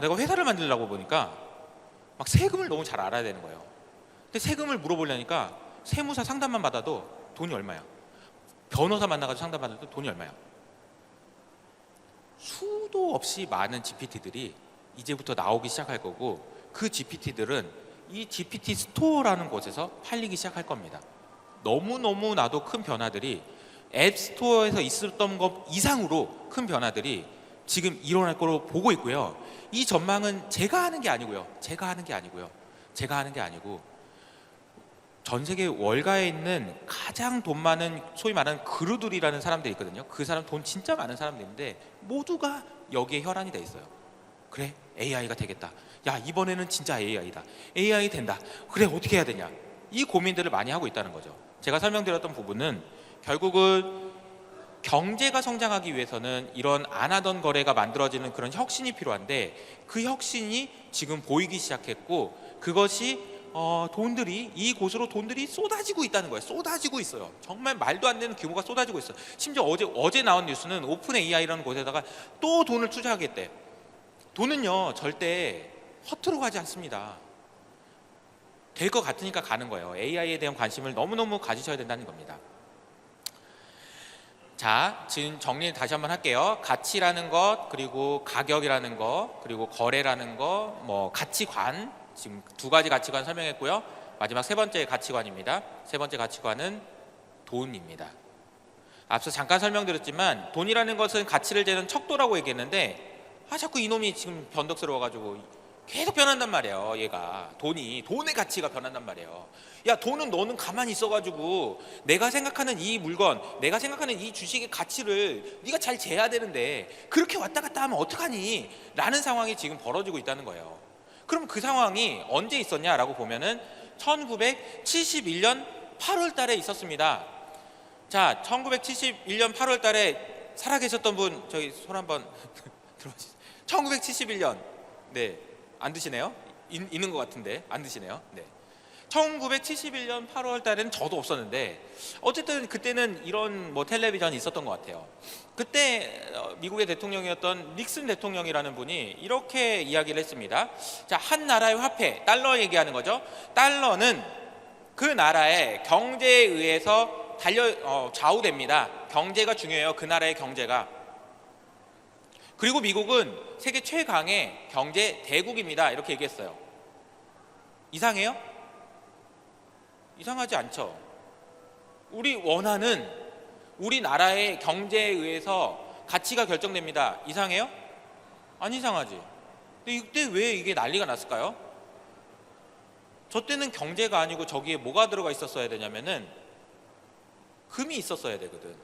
내가 회사를 만들려고 보니까 막 세금을 너무 잘 알아야 되는 거예요. 근데 세금을 물어보려니까 세무사 상담만 받아도 돈이 얼마야? 변호사 만나가지고 상담 받아도 돈이 얼마야? 수도 없이 많은 GPT들이 이제부터 나오기 시작할 거고, 그 GPT들은 이 GPT 스토어라는 곳에서 팔리기 시작할 겁니다. 너무나도 큰 변화들이, 앱 스토어에서 있었던 것 이상으로 큰 변화들이 지금 일어날 거로 보고 있고요. 이 전망은 제가 하는 게 아니고 전 세계 월가에 있는 가장 돈 많은 소위 말하는 그루들이라는 사람들이 있거든요. 그 사람 돈 진짜 많은 사람들인데 모두가 여기에 혈안이 돼 있어요. 그래, AI가 되겠다. 야, 이번에는 진짜 AI다. AI 된다. 그래, 어떻게 해야 되냐? 이 고민들을 많이 하고 있다는 거죠. 제가 설명드렸던 부분은 결국은 경제가 성장하기 위해서는 이런 안 하던 거래가 만들어지는 그런 혁신이 필요한데, 그 혁신이 지금 보이기 시작했고, 그것이 이곳으로 돈들이 쏟아지고 있다는 거예요. 쏟아지고 있어요. 정말 말도 안 되는 규모가 쏟아지고 있어요. 심지어 어제 나온 뉴스는 오픈 AI라는 곳에다가 또 돈을 투자하겠대. 돈은요, 절대 허투루 가지 않습니다. 될 것 같으니까 가는 거예요. AI에 대한 관심을 너무너무 가지셔야 된다는 겁니다. 자, 지금 정리를 다시 한번 할게요. 가치라는 것, 그리고 가격이라는 것, 그리고 거래라는 것, 뭐 가치관, 지금 두 가지 가치관 설명했고요. 마지막 세 번째 가치관입니다. 세 번째 가치관은 돈입니다. 앞서 잠깐 설명드렸지만 돈이라는 것은 가치를 재는 척도라고 얘기했는데 자꾸 이놈이 지금 변덕스러워가지고 계속 변한단 말이에요. 얘가 돈의 가치가 변한단 말이에요. 야, 돈은 너는 가만히 있어가지고 내가 생각하는 이 물건, 내가 생각하는 이 주식의 가치를 네가 잘 재야 되는데 그렇게 왔다 갔다 하면 어떡하니? 라는 상황이 지금 벌어지고 있다는 거예요. 그럼 그 상황이 언제 있었냐라고 보면은 1971년 8월 달에 있었습니다. 자, 1971년 8월 달에 살아계셨던 분 저기 손 한번 들어보시죠. 1971년 네, 안 드시네요? 있는 것 같은데 안 드시네요. 네. 1971년 8월 달에는 저도 없었는데 어쨌든 그때는 이런 뭐 텔레비전이 있었던 것 같아요. 그때 미국의 대통령이었던 닉슨 대통령이라는 분이 이렇게 이야기를 했습니다. 자, 한 나라의 화폐, 달러 얘기하는 거죠. 달러는 그 나라의 경제에 의해서 좌우됩니다. 경제가 중요해요. 그 나라의 경제가. 그리고 미국은 세계 최강의 경제 대국입니다. 이렇게 얘기했어요. 이상해요? 이상하지 않죠. 우리 원화는 우리나라의 경제에 의해서 가치가 결정됩니다. 이상해요? 안 이상하지. 근데 이때 왜 이게 난리가 났을까요? 저 때는 경제가 아니고 저기에 뭐가 들어가 있었어야 되냐면은 금이 있었어야 되거든.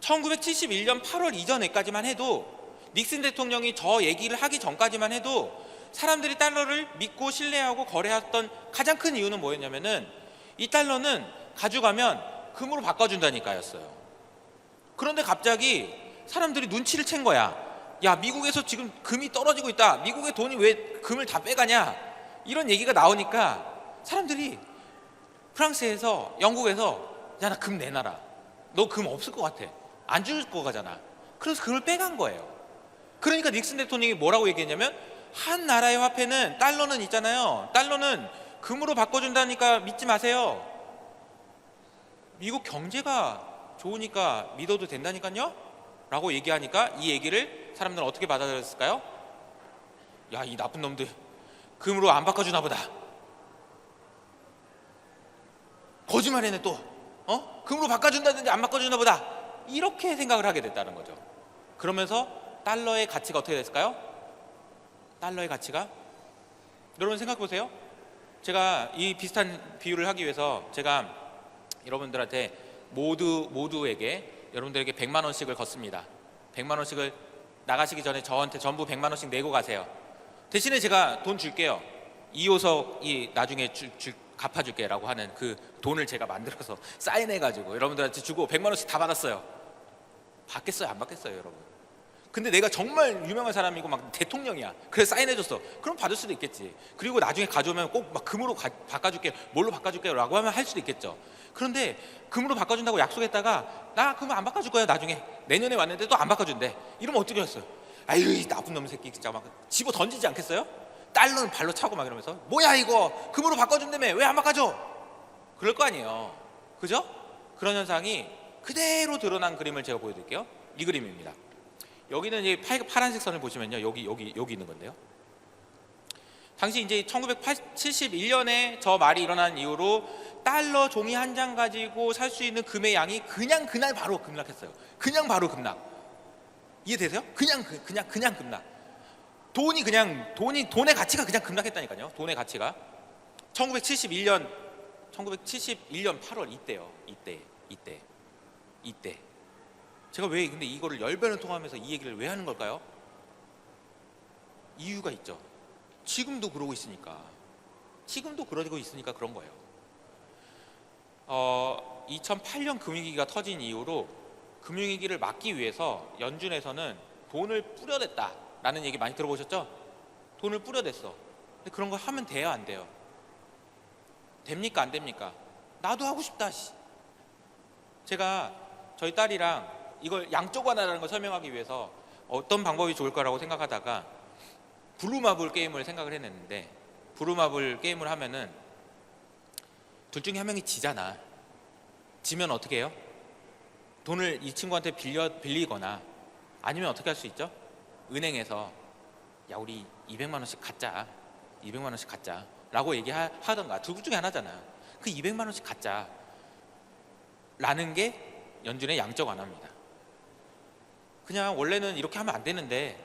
1971년 8월 이전에까지만 해도 닉슨 대통령이 저 얘기를 하기 전까지만 해도 사람들이 달러를 믿고 신뢰하고 거래했던 가장 큰 이유는 뭐였냐면은 이 달러는 가져가면 금으로 바꿔준다니까였어요. 그런데 갑자기 사람들이 눈치를 챈 거야. 야, 미국에서 지금 금이 떨어지고 있다. 미국의 돈이 왜 금을 다 빼가냐. 이런 얘기가 나오니까 사람들이 프랑스에서 영국에서 야, 나 금 내놔라. 너 금 없을 것 같아. 안 줄 거잖아. 그래서 그걸 빼간 거예요. 그러니까 닉슨 대통령이 뭐라고 얘기했냐면 한 나라의 화폐는 달러는 있잖아요. 달러는 금으로 바꿔준다니까 믿지 마세요. 미국 경제가 좋으니까 믿어도 된다니까요? 라고 얘기하니까 이 얘기를 사람들은 어떻게 받아들였을까요? 야, 이 나쁜 놈들 금으로 안 바꿔주나 보다. 거짓말해네 또. 금으로 바꿔준다든지 안 바꿔주나 보다. 이렇게 생각을 하게 됐다는 거죠. 그러면서 달러의 가치가 어떻게 됐을까요? 달러의 가치가 여러분 생각해 보세요. 제가 이 비슷한 비유를 하기 위해서 제가 여러분들한테 모두에게 여러분들에게 100만 원씩을 걷습니다. 100만 원씩을 나가시기 전에 저한테 전부 100만 원씩 내고 가세요. 대신에 제가 돈 줄게요. 이호석이 나중에 갚아줄게 라고 하는 그 돈을 제가 만들어서 사인해가지고 여러분들한테 주고 100만 원씩 다 받았어요. 받겠어요? 안 받겠어요, 여러분? 근데 내가 정말 유명한 사람이고 막 대통령이야. 그래서 사인해줬어. 그럼 받을 수도 있겠지. 그리고 나중에 가져오면 꼭 막 금으로 바꿔줄게, 뭘로 바꿔줄게 라고 하면 할 수도 있겠죠. 그런데 금으로 바꿔준다고 약속했다가 나 금을 안 바꿔줄 거야. 나중에 내년에 왔는데 또 안 바꿔준대. 이러면 어떻게 했어요? 아유, 이 나쁜 놈 새끼 진짜 막 집어 던지지 않겠어요? 달러는 발로 차고 막 이러면서 뭐야 이거 금으로 바꿔준다며 왜 안 바꿔줘? 그럴 거 아니에요. 그죠? 그런 현상이 그대로 드러난 그림을 제가 보여드릴게요. 이 그림입니다. 여기는 이 파란색 선을 보시면요, 여기 있는 건데요. 당시 이제 1971년에 저 말이 일어난 이후로 달러 종이 한 장 가지고 살 수 있는 금의 양이 그냥 그날 바로 급락했어요. 그냥 바로 급락. 이해되세요? 그냥 급락. 돈의 가치가 그냥 급락했다니까요. 돈의 가치가 1971년 8월 이때 제가 왜 근데 이거를 열변을 통하면서 이 얘기를 왜 하는 걸까요? 이유가 있죠. 지금도 그러고 있으니까 그런 거예요. 2008년 금융위기가 터진 이후로 금융위기를 막기 위해서 연준에서는 돈을 뿌려댔다라는 얘기 많이 들어보셨죠? 돈을 뿌려댔어. 근데 그런 걸 하면 돼요, 안 돼요? 됩니까, 안 됩니까? 나도 하고 싶다. 제가 저희 딸이랑 이걸 양쪽하나라는 걸 설명하기 위해서 어떤 방법이 좋을까라고 생각하다가 브루마블 게임을 생각을 해냈는데, 브루마블 게임을 하면은 둘 중에 한 명이 지잖아. 지면 어떻게 해요? 돈을 이 친구한테 빌리거나 아니면 어떻게 할 수 있죠? 은행에서 야 우리 200만 원씩 갖자, 200만 원씩 갖자 라고 얘기하던가 둘 중에 하나잖아요. 그 200만 원씩 갖자 라는 게 연준의 양적 완화입니다. 그냥 원래는 이렇게 하면 안 되는데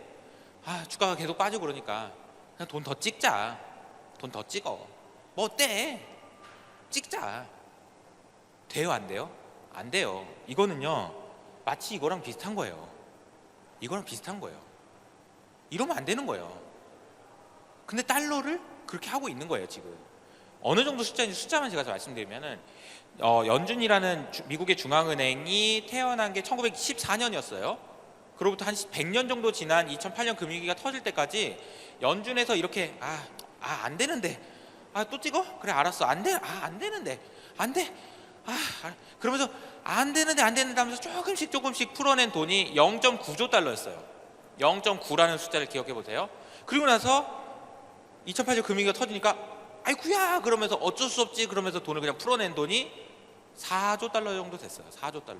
주가가 계속 빠지고 그러니까 그냥 돈 더 찍자, 돈 더 찍어, 뭐 어때, 찍자. 돼요 안 돼요? 안 돼요. 이거는요 마치 이거랑 비슷한 거예요. 이거랑 비슷한 거예요. 이러면 안 되는 거예요. 근데 달러를 그렇게 하고 있는 거예요. 지금 어느 정도 숫자인지 숫자만 제가 말씀드리면은 연준이라는 미국의 중앙은행이 태어난 게 1914년이었어요. 그로부터 한 100년 정도 지난 2008년 금융위기가 터질 때까지 연준에서 이렇게 안 되는데 또 찍어? 그래 알았어. 안 돼. 안 되는데 안 돼. 그러면서 안 되는데 하면서 조금씩 풀어낸 돈이 0.9조 달러였어요. 0.9라는 숫자를 기억해 보세요. 그리고 나서 2008년 금융위기가 터지니까 아이쿠야 그러면서 어쩔 수 없지 그러면서 돈을 그냥 풀어낸 돈이 4조 달러 정도 됐어요. 4조 달러.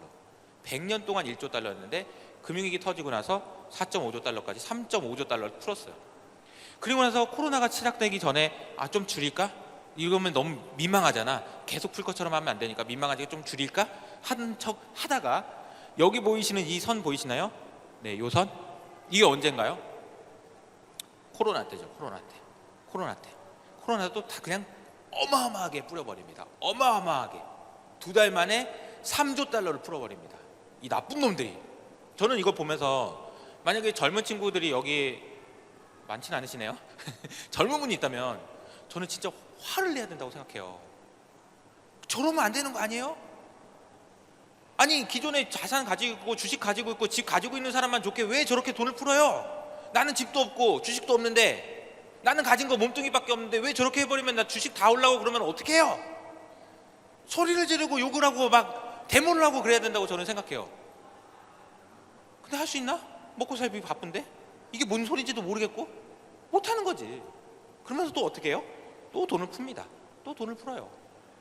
100년 동안 1조 달러였는데 금융위기 터지고 나서 4.5조 달러까지 3.5조 달러를 풀었어요. 그리고 나서 코로나가 시작되기 전에 좀 줄일까? 이러면 너무 민망하잖아. 계속 풀 것처럼 하면 안 되니까 민망하니까 좀 줄일까? 하는 척 하다가 여기 보이시는 이 선 보이시나요? 네, 요 선. 이게 언젠가요? 코로나 때죠. 코로나 때. 코로나도 다 그냥 어마어마하게 뿌려버립니다. 어마어마하게 2달 만에 3조 달러를 풀어버립니다. 이 나쁜 놈들이. 저는 이거 보면서 만약에 젊은 친구들이 여기 많진 않으시네요. 젊은 분이 있다면 저는 진짜 화를 내야 된다고 생각해요. 저러면 안 되는 거 아니에요? 아니 기존에 자산 가지고 있고 주식 가지고 있고 집 가지고 있는 사람만 좋게 왜 저렇게 돈을 풀어요? 나는 집도 없고 주식도 없는데 나는 가진 거 몸뚱이밖에 없는데 왜 저렇게 해버리면 나 주식 다 올라오고 그러면 어떻게 해요? 소리를 지르고 욕을 하고 막 데모를 하고 그래야 된다고 저는 생각해요. 근데 할 수 있나? 먹고 살기 바쁜데? 이게 뭔 소리인지도 모르겠고 못하는 거지. 그러면서 또 어떻게 해요? 또 돈을 풉니다. 또 돈을 풀어요.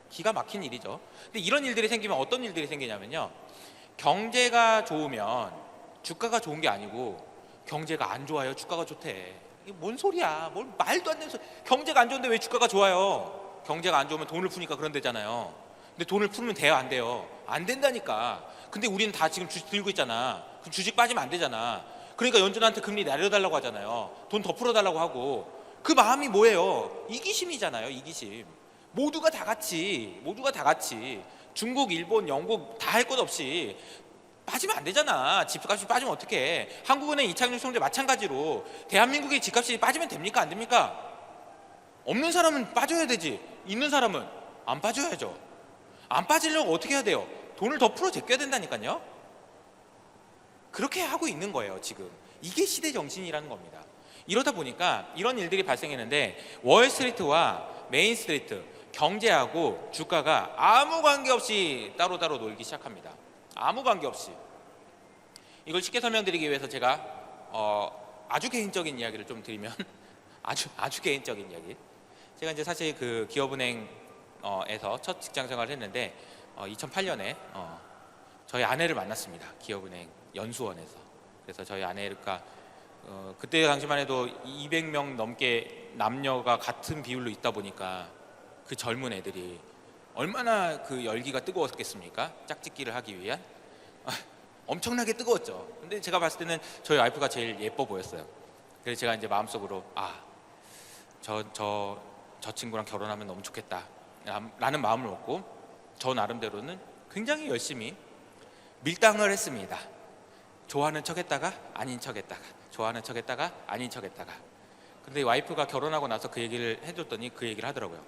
기가 막힌 일이죠. 근데 이런 일들이 생기면 어떤 일들이 생기냐면요, 경제가 좋으면 주가가 좋은 게 아니고 경제가 안 좋아요 주가가 좋대. 이게 뭔 소리야? 뭘 말도 안 되는 소리. 경제가 안 좋은데 왜 주가가 좋아요? 경제가 안 좋으면 돈을 푸니까 그런 데잖아요. 근데 돈을 풀면 돼요 안 돼요? 안 된다니까. 근데 우리는 다 지금 주식 들고 있잖아. 그럼 주식 빠지면 안 되잖아. 그러니까 연준한테 금리 내려달라고 하잖아요. 돈 더 풀어달라고 하고. 그 마음이 뭐예요? 이기심이잖아요. 이기심. 모두가 다 같이 중국, 일본, 영국 다 할 것 없이 빠지면 안 되잖아. 집값이 빠지면 어떡해. 한국은행 이창용 총재 마찬가지로 대한민국의 집값이 빠지면 됩니까? 안 됩니까? 없는 사람은 빠져야 되지. 있는 사람은 안 빠져야죠. 안 빠지려고 어떻게 해야 돼요? 돈을 더 풀어 제껴야 된다니까요. 그렇게 하고 있는 거예요 지금. 이게 시대 정신이라는 겁니다. 이러다 보니까 이런 일들이 발생했는데 월스트리트와 메인스트리트, 경제하고 주가가 아무 관계없이 따로따로 놀기 시작합니다. 아무 관계없이. 이걸 쉽게 설명드리기 위해서 제가 아주 개인적인 이야기를 좀 드리면 아주 개인적인 이야기. 제가 이제 사실 그 기업은행에서 첫 직장 생활을 했는데 2008년에 저희 아내를 만났습니다. 기업은행 연수원에서. 그래서 저희 아내가 그때 당시만 해도 200명 넘게 남녀가 같은 비율로 있다 보니까 그 젊은 애들이 얼마나 그 열기가 뜨거웠겠습니까? 짝짓기를 하기 위한. 엄청나게 뜨거웠죠. 근데 제가 봤을 때는 저희 와이프가 제일 예뻐 보였어요. 그래서 제가 이제 마음속으로 저 친구랑 결혼하면 너무 좋겠다 라는 마음을 먹고 저 나름대로는 굉장히 열심히 밀당을 했습니다. 좋아하는 척 했다가 아닌 척 했다가 좋아하는 척 했다가 아닌 척 했다가. 근데 와이프가 결혼하고 나서 그 얘기를 해줬더니 그 얘기를 하더라고요.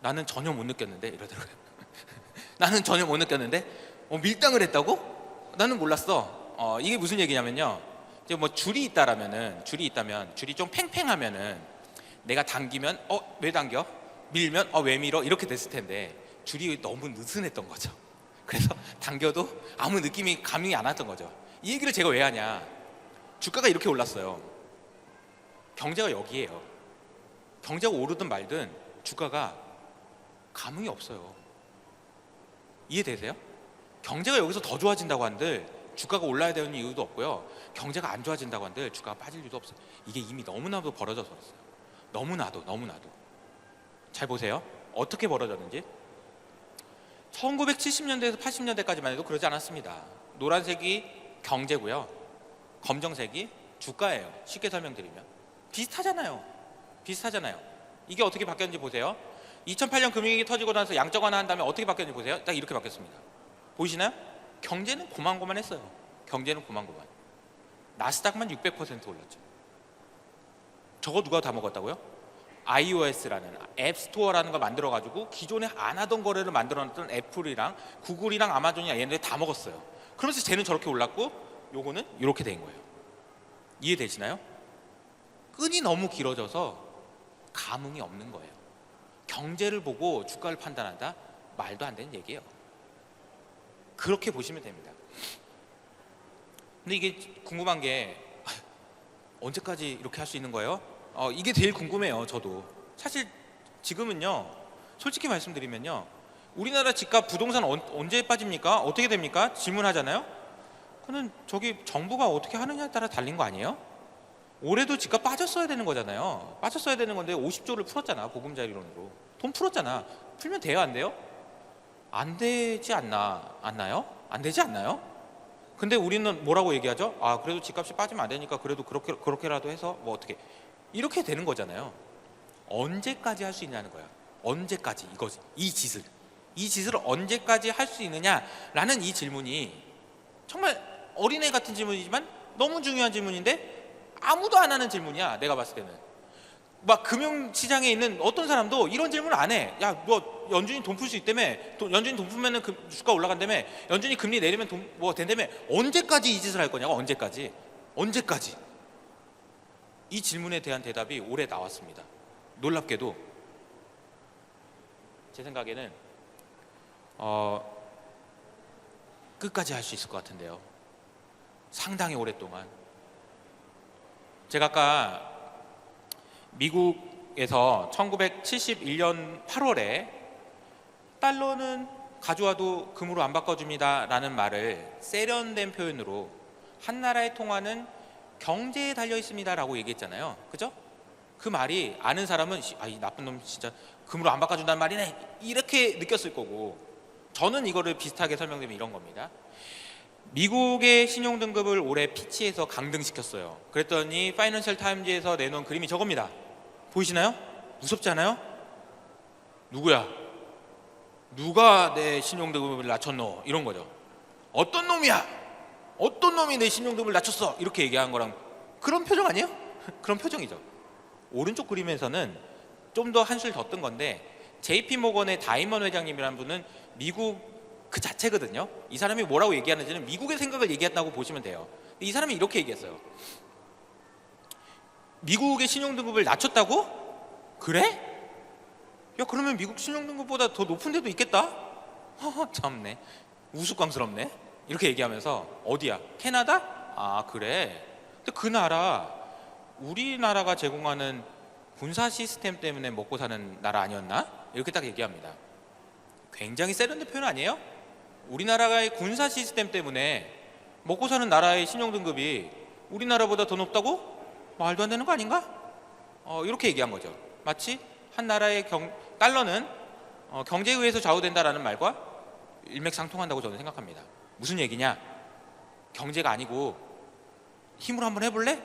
나는 전혀 못 느꼈는데 이러더라고요. 나는 전혀 못 느꼈는데 밀당을 했다고? 나는 몰랐어. 이게 무슨 얘기냐면요, 이제 뭐 줄이 있다면 줄이 좀 팽팽하면은 내가 당기면 왜 당겨? 밀면 왜 밀어? 이렇게 됐을 텐데 줄이 너무 느슨했던 거죠. 그래서 당겨도 아무 감이 안 왔던 거죠. 이 얘기를 제가 왜 하냐, 주가가 이렇게 올랐어요. 경제가 여기에요. 경제가 오르든 말든 주가가 감흥이 없어요. 이해되세요? 경제가 여기서 더 좋아진다고 한들 주가가 올라야 되는 이유도 없고요. 경제가 안 좋아진다고 한들 주가가 빠질 이유도 없어요. 이게 이미 너무나도 벌어져서 그랬어요. 너무나도. 잘 보세요. 어떻게 벌어졌는지. 1970년대에서 80년대까지만 해도 그러지 않았습니다. 노란색이 경제고요. 검정색이 주가예요. 쉽게 설명드리면 비슷하잖아요. 이게 어떻게 바뀌었는지 보세요. 2008년 금융위기 터지고 나서 양적 완화한 다음에 어떻게 바뀌었는지 보세요. 딱 이렇게 바뀌었습니다. 보이시나요? 경제는 고만고만했어요. 나스닥만 600% 올랐죠. 저거 누가 다 먹었다고요? iOS라는 앱스토어라는 걸 만들어가지고 기존에 안 하던 거래를 만들어놨던 애플이랑 구글이랑 아마존이랑 얘네들 다 먹었어요. 그러면서 쟤는 저렇게 올랐고 요거는 이렇게 된 거예요. 이해되시나요? 끈이 너무 길어져서 감흥이 없는 거예요. 경제를 보고 주가를 판단한다? 말도 안 되는 얘기예요. 그렇게 보시면 됩니다. 근데 이게 궁금한 게 언제까지 이렇게 할 수 있는 거예요? 이게 제일 궁금해요. 저도 사실 지금은요, 솔직히 말씀드리면요, 우리나라 집값 부동산 언제 빠집니까? 어떻게 됩니까? 질문하잖아요. 그는 저기 정부가 어떻게 하느냐에 따라 달린 거 아니에요? 올해도 집값 빠졌어야 되는 거잖아요. 빠졌어야 되는 건데 50조를 풀었잖아. 보금자리론으로 돈 풀었잖아. 풀면 돼요, 안 돼요? 안 되지 않나요? 안 되지 않나요? 근데 우리는 뭐라고 얘기하죠? 그래도 집값이 빠지면 안 되니까 그래도 그렇게라도 해서 뭐 어떻게, 이렇게 되는 거잖아요. 언제까지 할 수 있냐는 거야. 언제까지 이 짓을 언제까지 할 수 있느냐라는 이 질문이 정말 어린애 같은 질문이지만 너무 중요한 질문인데 아무도 안 하는 질문이야. 내가 봤을 때는 막 금융시장에 있는 어떤 사람도 이런 질문을 안 해. 야, 너 연준이 돈 풀 수 있다며, 연준이 돈 풀면은 주가 올라간다며, 연준이 금리 내리면 뭐 된다며. 언제까지 이 짓을 할 거냐고. 언제까지? 이 질문에 대한 대답이 올해 나왔습니다. 놀랍게도 제 생각에는 끝까지 할 수 있을 것 같은데요. 상당히 오랫동안. 제가 아까 미국에서 1971년 8월에 달러는 가져와도 금으로 안 바꿔줍니다 라는 말을 세련된 표현으로 한 나라의 통화는 경제에 달려 있습니다 라고 얘기했잖아요. 그죠? 그 말이 아는 사람은 이 나쁜 놈 진짜 금으로 안 바꿔준다는 말이네, 이렇게 느꼈을 거고, 저는 이거를 비슷하게 설명드리면 이런 겁니다. 미국의 신용등급을 올해 피치에서 강등시켰어요. 그랬더니 파이낸셜 타임즈에서 내놓은 그림이 저겁니다. 보이시나요? 무섭지 않아요? 누구야? 누가 내 신용등급을 낮췄노? 이런 거죠. 어떤 놈이야? 어떤 놈이 내 신용등급을 낮췄어? 이렇게 얘기한 거랑 그런 표정 아니에요? 그런 표정이죠. 오른쪽 그림에서는 좀 더 한술 더 뜬 건데, JP 모건의 다이먼 회장님이라는 분은 미국 그 자체거든요. 이 사람이 뭐라고 얘기하는지는 미국의 생각을 얘기했다고 보시면 돼요. 이 사람이 이렇게 얘기했어요. 미국의 신용등급을 낮췄다고? 그래? 야, 그러면 미국 신용등급보다 더 높은 데도 있겠다? 참네, 우스꽝스럽네. 이렇게 얘기하면서 어디야? 캐나다? 그래. 근데 그 나라, 우리나라가 제공하는 군사 시스템 때문에 먹고 사는 나라 아니었나? 이렇게 딱 얘기합니다. 굉장히 세련된 표현 아니에요? 우리나라의 군사 시스템 때문에 먹고 사는 나라의 신용등급이 우리나라보다 더 높다고? 말도 안 되는 거 아닌가? 이렇게 얘기한 거죠. 마치 한 나라의 달러는 경제에 의해서 좌우된다라는 말과 일맥상통한다고 저는 생각합니다. 무슨 얘기냐? 경제가 아니고 힘으로 한번 해볼래?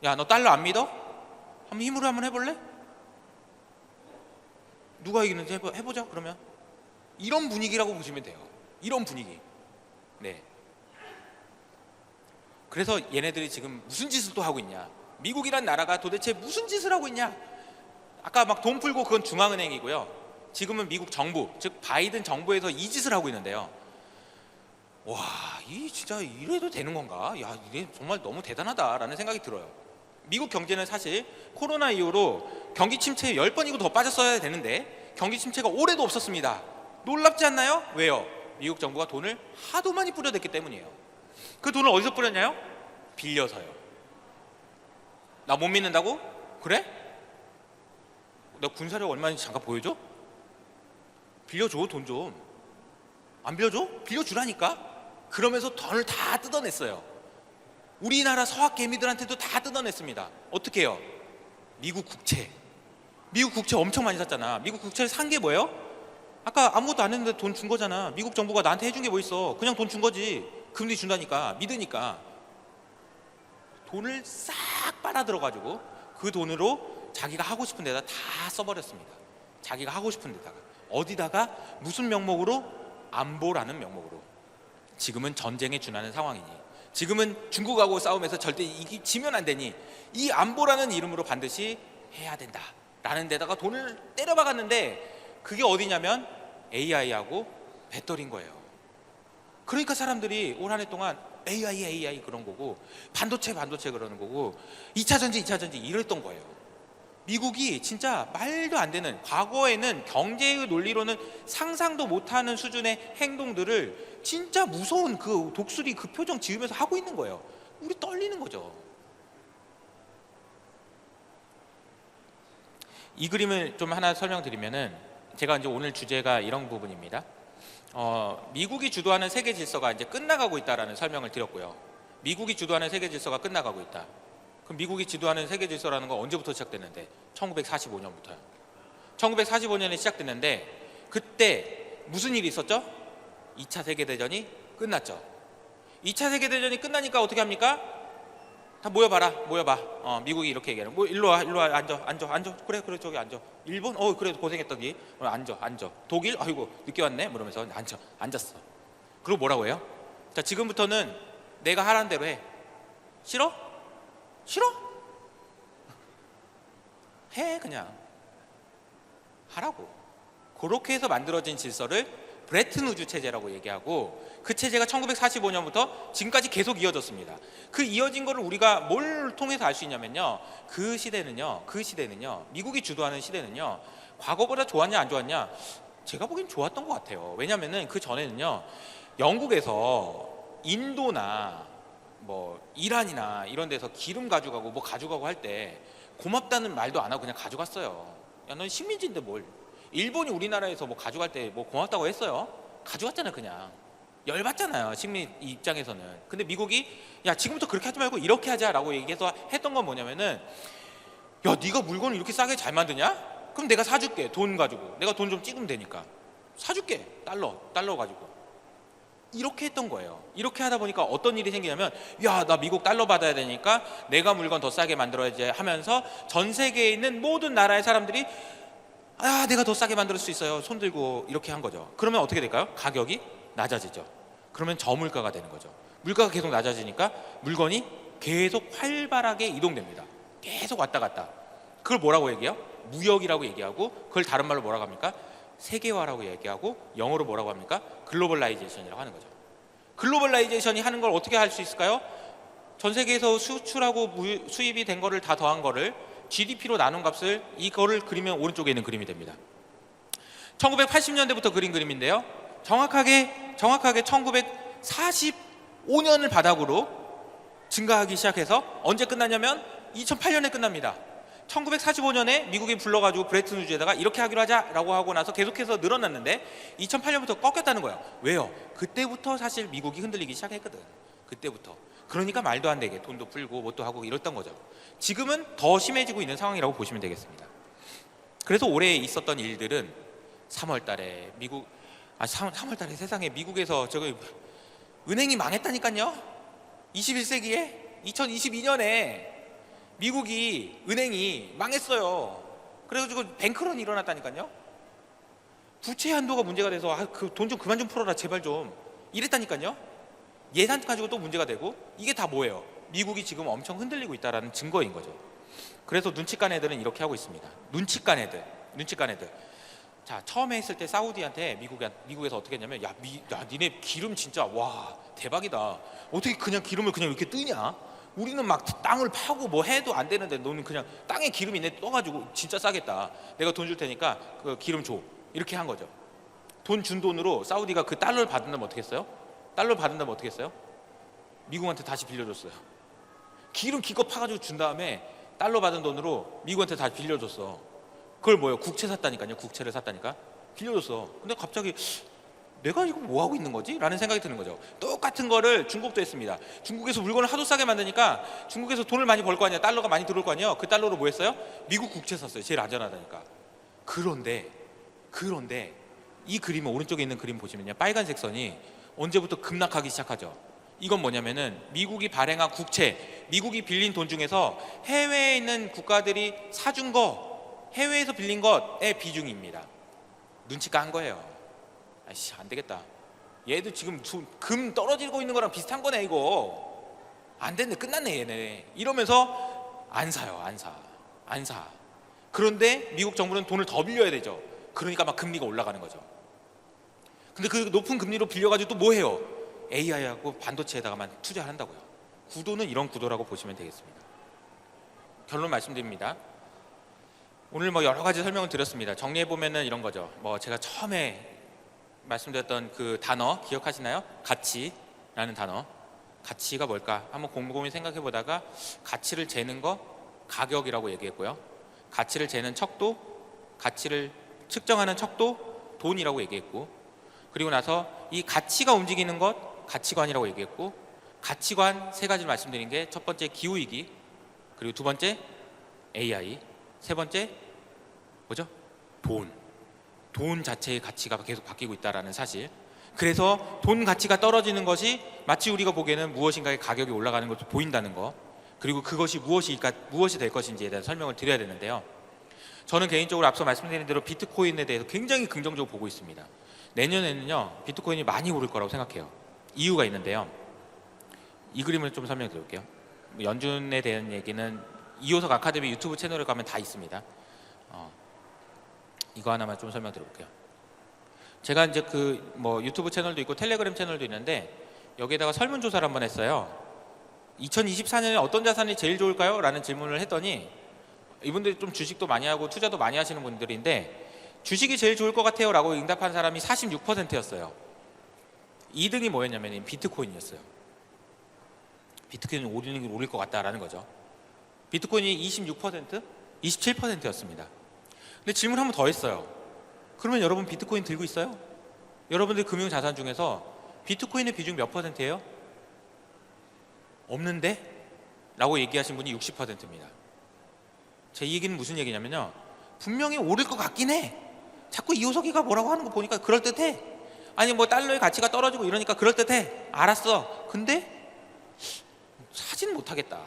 야, 너 달러 안 믿어? 한번 힘으로 한번 해볼래? 누가 이기는지 해보자. 그러면 이런 분위기라고 보시면 돼요. 이런 분위기. 네. 그래서 얘네들이 지금 무슨 짓을 또 하고 있냐? 미국이란 나라가 도대체 무슨 짓을 하고 있냐? 아까 막 돈 풀고 그건 중앙은행이고요. 지금은 미국 정부, 즉 바이든 정부에서 이 짓을 하고 있는데요. 와, 이 진짜 이래도 되는 건가? 야, 이게 정말 너무 대단하다라는 생각이 들어요. 미국 경제는 사실 코로나 이후로 경기 침체에 10번이고 더 빠졌어야 되는데 경기 침체가 올해도 없었습니다. 놀랍지 않나요? 왜요? 미국 정부가 돈을 하도 많이 뿌려댔기 때문이에요. 그 돈을 어디서 뿌렸냐요? 빌려서요. 나 못 믿는다고? 그래? 너 군사력 얼마인지 잠깐 보여줘? 빌려줘, 돈 좀. 안 빌려줘? 빌려주라니까. 그러면서 돈을 다 뜯어냈어요. 우리나라 서학 개미들한테도 다 뜯어냈습니다. 어떻게 해요? 미국 국채. 미국 국채 엄청 많이 샀잖아. 미국 국채를 산 게 뭐예요? 아까 아무것도 안 했는데 돈 준 거잖아. 미국 정부가 나한테 해준 게 뭐 있어? 그냥 돈 준 거지. 금리 준다니까, 믿으니까. 돈을 싹 빨아들어가지고 그 돈으로 자기가 하고 싶은 데다 다 써버렸습니다. 자기가 하고 싶은 데다가. 어디다가 무슨 명목으로? 안보라는 명목으로. 지금은 전쟁에 준하는 상황이니, 지금은 중국하고 싸움에서 절대 지면 안 되니 이 안보라는 이름으로 반드시 해야 된다 라는 데다가 돈을 때려박았는데, 그게 어디냐면 AI하고 배터리인 거예요. 그러니까 사람들이 올 한 해 동안 AI 그런 거고, 반도체 그러는 거고, 2차 전지 이랬던 거예요. 미국이 진짜 말도 안 되는, 과거에는 경제의 논리로는 상상도 못하는 수준의 행동들을 진짜 무서운 그 독수리 그 표정 지으면서 하고 있는 거예요. 우리 떨리는 거죠. 이 그림을 좀 하나 설명드리면은, 제가 이제 오늘 주제가 이런 부분입니다. 미국이 주도하는 세계 질서가 이제 끝나가고 있다라는 설명을 드렸고요. 미국이 주도하는 세계 질서가 끝나가고 있다. 그럼 미국이 주도하는 세계 질서라는 건 언제부터 시작됐는데? 1945년부터요. 1945년에 시작됐는데, 그때 무슨 일이 있었죠? 2차 세계대전이 끝났죠. 2차 세계대전이 끝나니까 어떻게 합니까? 다 모여봐. 미국이 이렇게 얘기하는. 뭐 일로 와, 앉아. 그래, 저기 앉아. 일본, 그래 고생했더니 앉아. 독일, 아이고 늦게 왔네. 그러면서 앉았어. 그리고 뭐라고 해요? 자, 지금부터는 내가 하라는 대로 해. 싫어? 해, 그냥 하라고. 그렇게 해서 만들어진 질서를 브레튼 우즈 체제라고 얘기하고, 그 체제가 1945년부터 지금까지 계속 이어졌습니다. 그 이어진 거를 우리가 뭘 통해서 알 수 있냐면요, 그 시대는요, 미국이 주도하는 시대는요, 과거보다 좋았냐 안 좋았냐? 제가 보기엔 좋았던 것 같아요. 왜냐면은 그 전에는요, 영국에서 인도나 뭐 이란이나 이런 데서 기름 가져가고 뭐 가져가고 할 때 고맙다는 말도 안 하고 그냥 가져갔어요. 야, 넌 식민지인데 뭘. 일본이 우리나라에서 뭐 가져갈 때 뭐 고맙다고 했어요? 가져갔잖아요. 그냥 열받잖아요, 식민 입장에서는. 근데 미국이 야, 지금부터 그렇게 하지 말고 이렇게 하자라고 얘기해서 했던 건 뭐냐면은, 야, 네가 물건을 이렇게 싸게 잘 만드냐? 그럼 내가 사줄게. 돈 가지고 내가 돈 좀 찍으면 되니까 사줄게. 달러 가지고. 이렇게 했던 거예요. 이렇게 하다 보니까 어떤 일이 생기냐면, 야, 나 미국 달러 받아야 되니까 내가 물건 더 싸게 만들어야지 하면서 전 세계에 있는 모든 나라의 사람들이 내가 더 싸게 만들 수 있어요. 손 들고 이렇게 한 거죠. 그러면 어떻게 될까요? 가격이 낮아지죠. 그러면 저물가가 되는 거죠. 물가가 계속 낮아지니까 물건이 계속 활발하게 이동됩니다. 계속 왔다 갔다. 그걸 뭐라고 얘기해요? 무역이라고 얘기하고, 그걸 다른 말로 뭐라고 합니까? 세계화라고 얘기하고, 영어로 뭐라고 합니까? 글로벌라이제이션이라고 하는 거죠. 글로벌라이제이션이 하는 걸 어떻게 할 수 있을까요? 전 세계에서 수출하고 수입이 된 거를 다 더한 거를 GDP로 나눈 값을, 이거를 그리면 오른쪽에 있는 그림이 됩니다. 1980년대부터 그린 그림인데요, 정확하게 1945년을 바닥으로 증가하기 시작해서 언제 끝나냐면 2008년에 끝납니다. 1945년에 미국이 불러가지고 브레튼 우즈에다가 이렇게 하기로 하자라고 하고 나서 계속해서 늘어났는데 2008년부터 꺾였다는 거예요. 왜요? 그때부터 사실 미국이 흔들리기 시작했거든. 그때부터. 그러니까 말도 안 되게 돈도 풀고 뭣도 하고 이랬던 거죠. 지금은 더 심해지고 있는 상황이라고 보시면 되겠습니다. 그래서 올해 있었던 일들은 3월 달에 3월 달에 세상에 미국에서 은행이 망했다니까요. 21세기에 2022년에 미국이 은행이 망했어요. 그래가지고 뱅크런이 일어났다니까요. 부채 한도가 문제가 돼서 그 돈 좀 그만 좀 풀어라 제발 좀 이랬다니까요. 예산 가지고 또 문제가 되고, 이게 다 뭐예요? 미국이 지금 엄청 흔들리고 있다는 증거인 거죠. 그래서 눈치깐 애들은 이렇게 하고 있습니다. 눈치깐 애들. 자, 처음에 했을 때 사우디한테 미국에서 어떻게 했냐면, 야, 니네 기름 진짜 와 대박이다. 어떻게 그냥 기름을 그냥 이렇게 뜨냐? 우리는 막 땅을 파고 뭐 해도 안 되는데 너는 그냥 땅에 기름이 떠가지고 진짜 싸겠다. 내가 돈 줄 테니까 그 기름 줘. 이렇게 한 거죠. 돈 준 돈으로 사우디가 그 달러를 받는다면 어떻게 했어요? 미국한테 다시 빌려줬어요. 기름 기껏 파가지고 준 다음에 달러 받은 돈으로 미국한테 다시 빌려줬어. 그걸 뭐예요? 국채를 샀다니까. 빌려줬어. 근데 갑자기 내가 이거 뭐 하고 있는 거지? 라는 생각이 드는 거죠. 똑같은 거를 중국도 했습니다. 중국에서 물건을 하도 싸게 만드니까 중국에서 돈을 많이 벌 거 아니야. 달러가 많이 들어올 거 아니에요. 그 달러로 뭐 했어요? 미국 국채 샀어요. 제일 안전하다니까. 그런데 이 그림, 오른쪽에 있는 그림 보시면요, 빨간색 선이 언제부터 급락하기 시작하죠. 이건 뭐냐면은 미국이 발행한 국채, 미국이 빌린 돈 중에서 해외에 있는 국가들이 사준 거, 해외에서 빌린 것의 비중입니다. 눈치 깐 거예요. 아이씨, 안 되겠다. 얘도 지금 금 떨어지고 있는 거랑 비슷한 거네. 이거 안 됐네, 끝났네 얘네. 이러면서 안 사요. 안 사. 그런데 미국 정부는 돈을 더 빌려야 되죠. 그러니까 막 금리가 올라가는 거죠. 근데 그 높은 금리로 빌려가지고 또 뭐 해요? AI하고 반도체에다가만 투자한다고요. 구도는 이런 구도라고 보시면 되겠습니다. 결론 말씀드립니다. 오늘 뭐 여러 가지 설명을 드렸습니다. 정리해 보면은 이런 거죠. 뭐 제가 처음에 말씀드렸던 그 단어 기억하시나요? 가치라는 단어. 가치가 뭘까? 한번 곰곰이 생각해 보다가 가치를 재는 거 가격이라고 얘기했고요. 가치를 재는 척도, 가치를 측정하는 척도 돈이라고 얘기했고, 그리고 나서 이 가치가 움직이는 것 가치관이라고 얘기했고, 가치관 세 가지를 말씀드린 게 첫 번째 기후위기, 그리고 두 번째 AI, 세 번째 뭐죠? 돈 자체의 가치가 계속 바뀌고 있다는 사실. 그래서 돈 가치가 떨어지는 것이 마치 우리가 보기에는 무엇인가의 가격이 올라가는 것도 보인다는 거, 그리고 그것이 무엇이 될 것인지에 대한 설명을 드려야 되는데요. 저는 개인적으로 앞서 말씀드린 대로 비트코인에 대해서 굉장히 긍정적으로 보고 있습니다. 내년에는요, 비트코인이 많이 오를 거라고 생각해요. 이유가 있는데요. 이 그림을 좀 설명해 드릴게요. 연준에 대한 얘기는 이호석 아카데미 유튜브 채널에 가면 다 있습니다. 이거 하나만 좀 설명 드려볼게요. 제가 이제 그 뭐 유튜브 채널도 있고 텔레그램 채널도 있는데 여기에다가 설문조사를 한번 했어요. 2024년에 어떤 자산이 제일 좋을까요? 라는 질문을 했더니 이분들이 좀 주식도 많이 하고 투자도 많이 하시는 분들인데 주식이 제일 좋을 것 같아요 라고 응답한 사람이 46%였어요. 2등이 뭐였냐면 비트코인이었어요. 비트코인이 오를 것 같다라는 거죠. 비트코인이 26%, 27%였습니다. 근데 질문 한 번 더 했어요. 그러면 여러분 비트코인 들고 있어요? 여러분들 금융자산 중에서 비트코인의 비중 몇 %예요? 없는데? 라고 얘기하신 분이 60%입니다. 제 얘기는 무슨 얘기냐면요, 분명히 오를 것 같긴 해. 자꾸 이호석이가 뭐라고 하는 거 보니까 그럴듯해. 아니 뭐 달러의 가치가 떨어지고 이러니까 그럴듯해. 알았어. 근데 사진 못하겠다.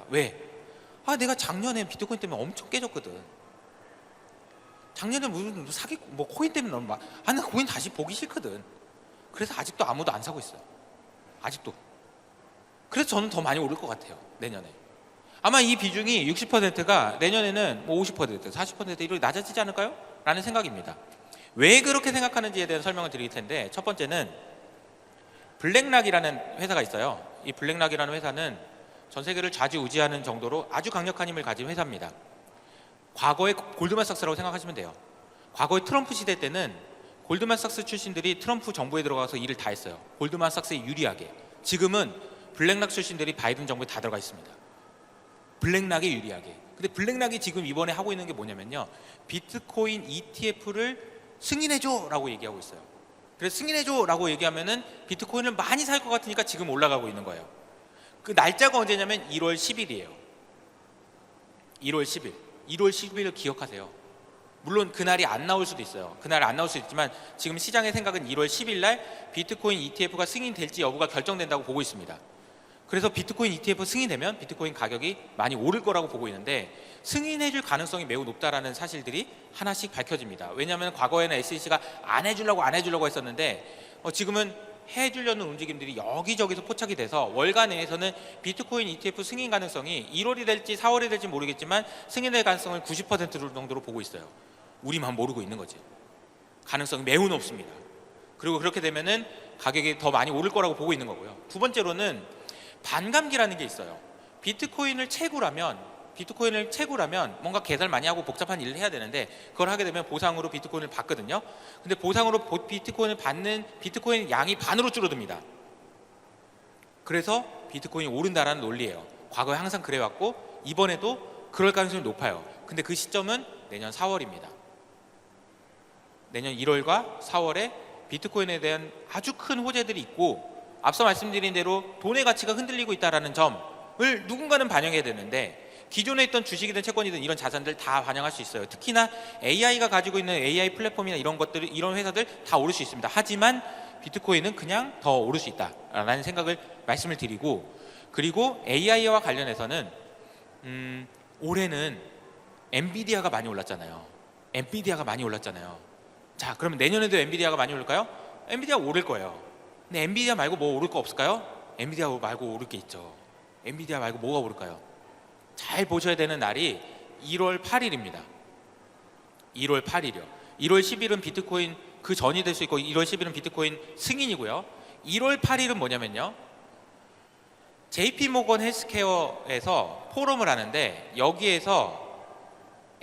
왜? 내가 작년에 비트코인 때문에 엄청 깨졌거든. 작년에 무슨 사기 뭐 코인 때문에 너무 나 코인 다시 보기 싫거든. 그래서 아직도 아무도 안 사고 있어요. 아직도. 그래서 저는 더 많이 오를 것 같아요. 내년에. 아마 이 비중이 60%가 내년에는 뭐 50%, 40% 이렇게 낮아지지 않을까요? 라는 생각입니다. 왜 그렇게 생각하는지에 대한 설명을 드릴 텐데, 첫 번째는 블랙락이라는 회사가 있어요. 이 블랙락이라는 회사는 전 세계를 좌지우지하는 정도로 아주 강력한 힘을 가진 회사입니다. 과거의 골드만삭스라고 생각하시면 돼요. 과거의 트럼프 시대 때는 골드만삭스 출신들이 트럼프 정부에 들어가서 일을 다 했어요. 골드만삭스에 유리하게. 지금은 블랙락 출신들이 바이든 정부에 다 들어가 있습니다. 블랙락에 유리하게. 근데 블랙락이 지금 이번에 하고 있는 게 뭐냐면요, 비트코인 ETF를 승인해줘 라고 얘기하고 있어요. 그래서 승인해줘 라고 얘기하면은 비트코인을 많이 살 것 같으니까 지금 올라가고 있는 거예요. 그 날짜가 언제냐면 1월 10일이에요 1월 10일 1월 10일을 기억하세요. 물론 그날이 안 나올 수도 있어요. 그날 안 나올 수 있지만 지금 시장의 생각은 1월 10일 날 비트코인 ETF가 승인될지 여부가 결정된다고 보고 있습니다. 그래서 비트코인 ETF 승인되면 비트코인 가격이 많이 오를 거라고 보고 있는데, 승인해줄 가능성이 매우 높다라는 사실들이 하나씩 밝혀집니다. 왜냐하면 과거에는 SEC가 안 해주려고 했었는데 지금은 해주려는 움직임들이 여기저기서 포착이 돼서 월가 내에서는 비트코인 ETF 승인 가능성이 1월이 될지 4월이 될지 모르겠지만 승인될 가능성을 90% 정도로 보고 있어요. 우리만 모르고 있는 거지. 가능성이 매우 높습니다. 그리고 그렇게 되면은 가격이 더 많이 오를 거라고 보고 있는 거고요. 두 번째로는 반감기라는 게 있어요. 비트코인을 채굴하면 뭔가 계산을 많이 하고 복잡한 일을 해야 되는데, 그걸 하게 되면 보상으로 비트코인을 받거든요. 근데 보상으로 비트코인을 받는 비트코인 양이 반으로 줄어듭니다. 그래서 비트코인이 오른다라는 논리예요. 과거에 항상 그래왔고 이번에도 그럴 가능성이 높아요. 근데 그 시점은 내년 4월입니다. 내년 1월과 4월에 비트코인에 대한 아주 큰 호재들이 있고 앞서 말씀드린 대로 돈의 가치가 흔들리고 있다는 점을 누군가는 반영해야 되는데 기존에 있던 주식이든 채권이든 이런 자산들 다 반영할 수 있어요. 특히나 AI가 가지고 있는 AI 플랫폼이나 이런 것들, 이런 회사들 다 오를 수 있습니다. 하지만 비트코인은 그냥 더 오를 수 있다라는 생각을 말씀을 드리고, 그리고 AI와 관련해서는 올해는 엔비디아가 많이 올랐잖아요. 자, 그러면 내년에도 엔비디아가 많이 오를까요? 엔비디아 오를 거예요. 근데 엔비디아 말고 뭐 오를 거 없을까요? 엔비디아 말고 오를 게 있죠. 엔비디아 말고 뭐가 오를까요? 잘 보셔야 되는 날이 1월 8일입니다. 1월 8일이요. 1월 10일은 비트코인 그 전이 될 수 있고 1월 10일은 비트코인 승인이고요. 1월 8일은 뭐냐면요. JP모건 헬스케어에서 포럼을 하는데 여기에서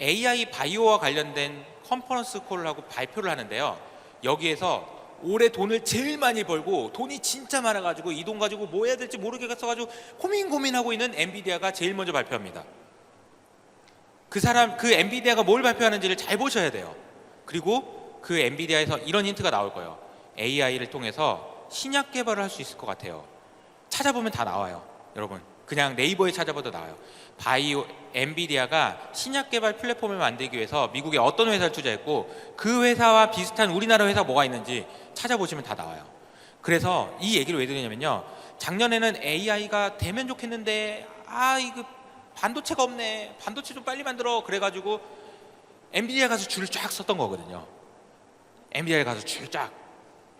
AI 바이오와 관련된 컨퍼런스 콜을 하고 발표를 하는데요. 여기에서 올해 돈을 제일 많이 벌고 돈이 진짜 많아가지고 이 돈 가지고 뭐 해야 될지 모르겠어가지고 고민하고 있는 엔비디아가 제일 먼저 발표합니다. 그 엔비디아가 뭘 발표하는지를 잘 보셔야 돼요. 그리고 그 엔비디아에서 이런 힌트가 나올 거예요. AI를 통해서 신약 개발을 할 수 있을 것 같아요. 찾아보면 다 나와요. 여러분 그냥 네이버에 찾아봐도 나와요. 엔비디아가 신약 개발 플랫폼을 만들기 위해서 미국의 어떤 회사를 투자했고 그 회사와 비슷한 우리나라 회사 뭐가 있는지 찾아보시면 다 나와요. 그래서 이 얘기를 왜 드리냐면요. 작년에는 AI가 되면 좋겠는데 이거 반도체가 없네. 반도체 좀 빨리 만들어. 그래가지고 엔비디아 가서 줄을 쫙 섰던 거거든요. 엔비디아에 가서 줄을 쫙.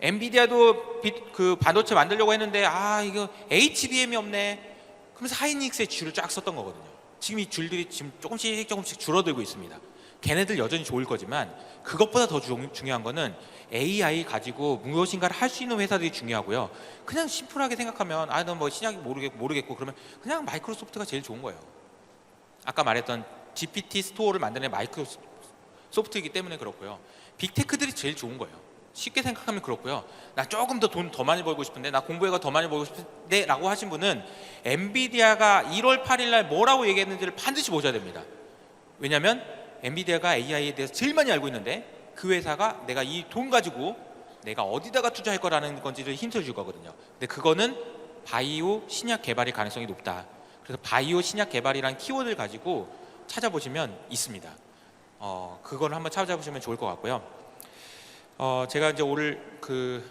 엔비디아도 그 반도체 만들려고 했는데 이거 HBM이 없네. 그러면서 하이닉스에 줄을 쫙 섰던 거거든요. 지금 이 줄들이 지금 조금씩 줄어들고 있습니다. 걔네들 여전히 좋을 거지만 그것보다 더 중요한 거는 AI 가지고 무엇인가를 할 수 있는 회사들이 중요하고요. 그냥 심플하게 생각하면 너 뭐 신약이 모르겠고 그러면 그냥 마이크로소프트가 제일 좋은 거예요. 아까 말했던 GPT 스토어를 만드는 마이크로소프트이기 때문에 그렇고요. 빅테크들이 제일 좋은 거예요. 쉽게 생각하면 그렇고요. 나 조금 더 돈 더 많이 벌고 싶은데, 나 공부해가 더 많이 벌고 싶은데 라고 하신 분은 엔비디아가 1월 8일 날 뭐라고 얘기했는지를 반드시 보셔야 됩니다. 왜냐하면 엔비디아가 AI에 대해서 제일 많이 알고 있는데 그 회사가 내가 이 돈 가지고 내가 어디다가 투자할 거라는 건지를 힌트를 줄 거거든요. 근데 그거는 바이오 신약 개발일 가능성이 높다. 그래서 바이오 신약 개발이라는 키워드를 가지고 찾아보시면 있습니다. 그걸 한번 찾아보시면 좋을 것 같고요. 제가 이제 오늘 그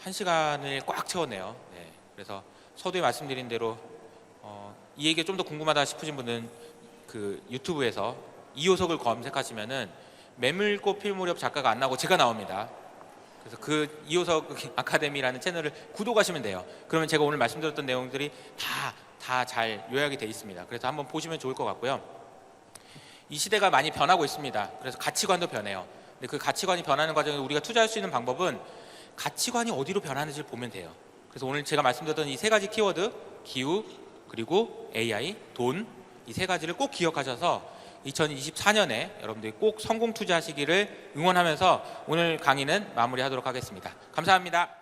1시간을 꽉 채웠네요. 네, 그래서 서두에 말씀드린 대로 이 얘기가 좀 더 궁금하다 싶으신 분은 그 유튜브에서 이효석을 검색하시면은 매물고 필무렵 작가가 안 나오고 제가 나옵니다. 그래서 그 이효석 아카데미라는 채널을 구독하시면 돼요. 그러면 제가 오늘 말씀드렸던 내용들이 다 잘 요약이 되어 있습니다. 그래서 한번 보시면 좋을 것 같고요. 이 시대가 많이 변하고 있습니다. 그래서 가치관도 변해요. 근데 그 가치관이 변하는 과정에 우리가 투자할 수 있는 방법은 가치관이 어디로 변하는지를 보면 돼요. 그래서 오늘 제가 말씀드렸던 이 3가지 키워드, 기후, 그리고 AI, 돈, 이 3가지를 꼭 기억하셔서 2024년에 여러분들이 꼭 성공 투자하시기를 응원하면서 오늘 강의는 마무리하도록 하겠습니다. 감사합니다.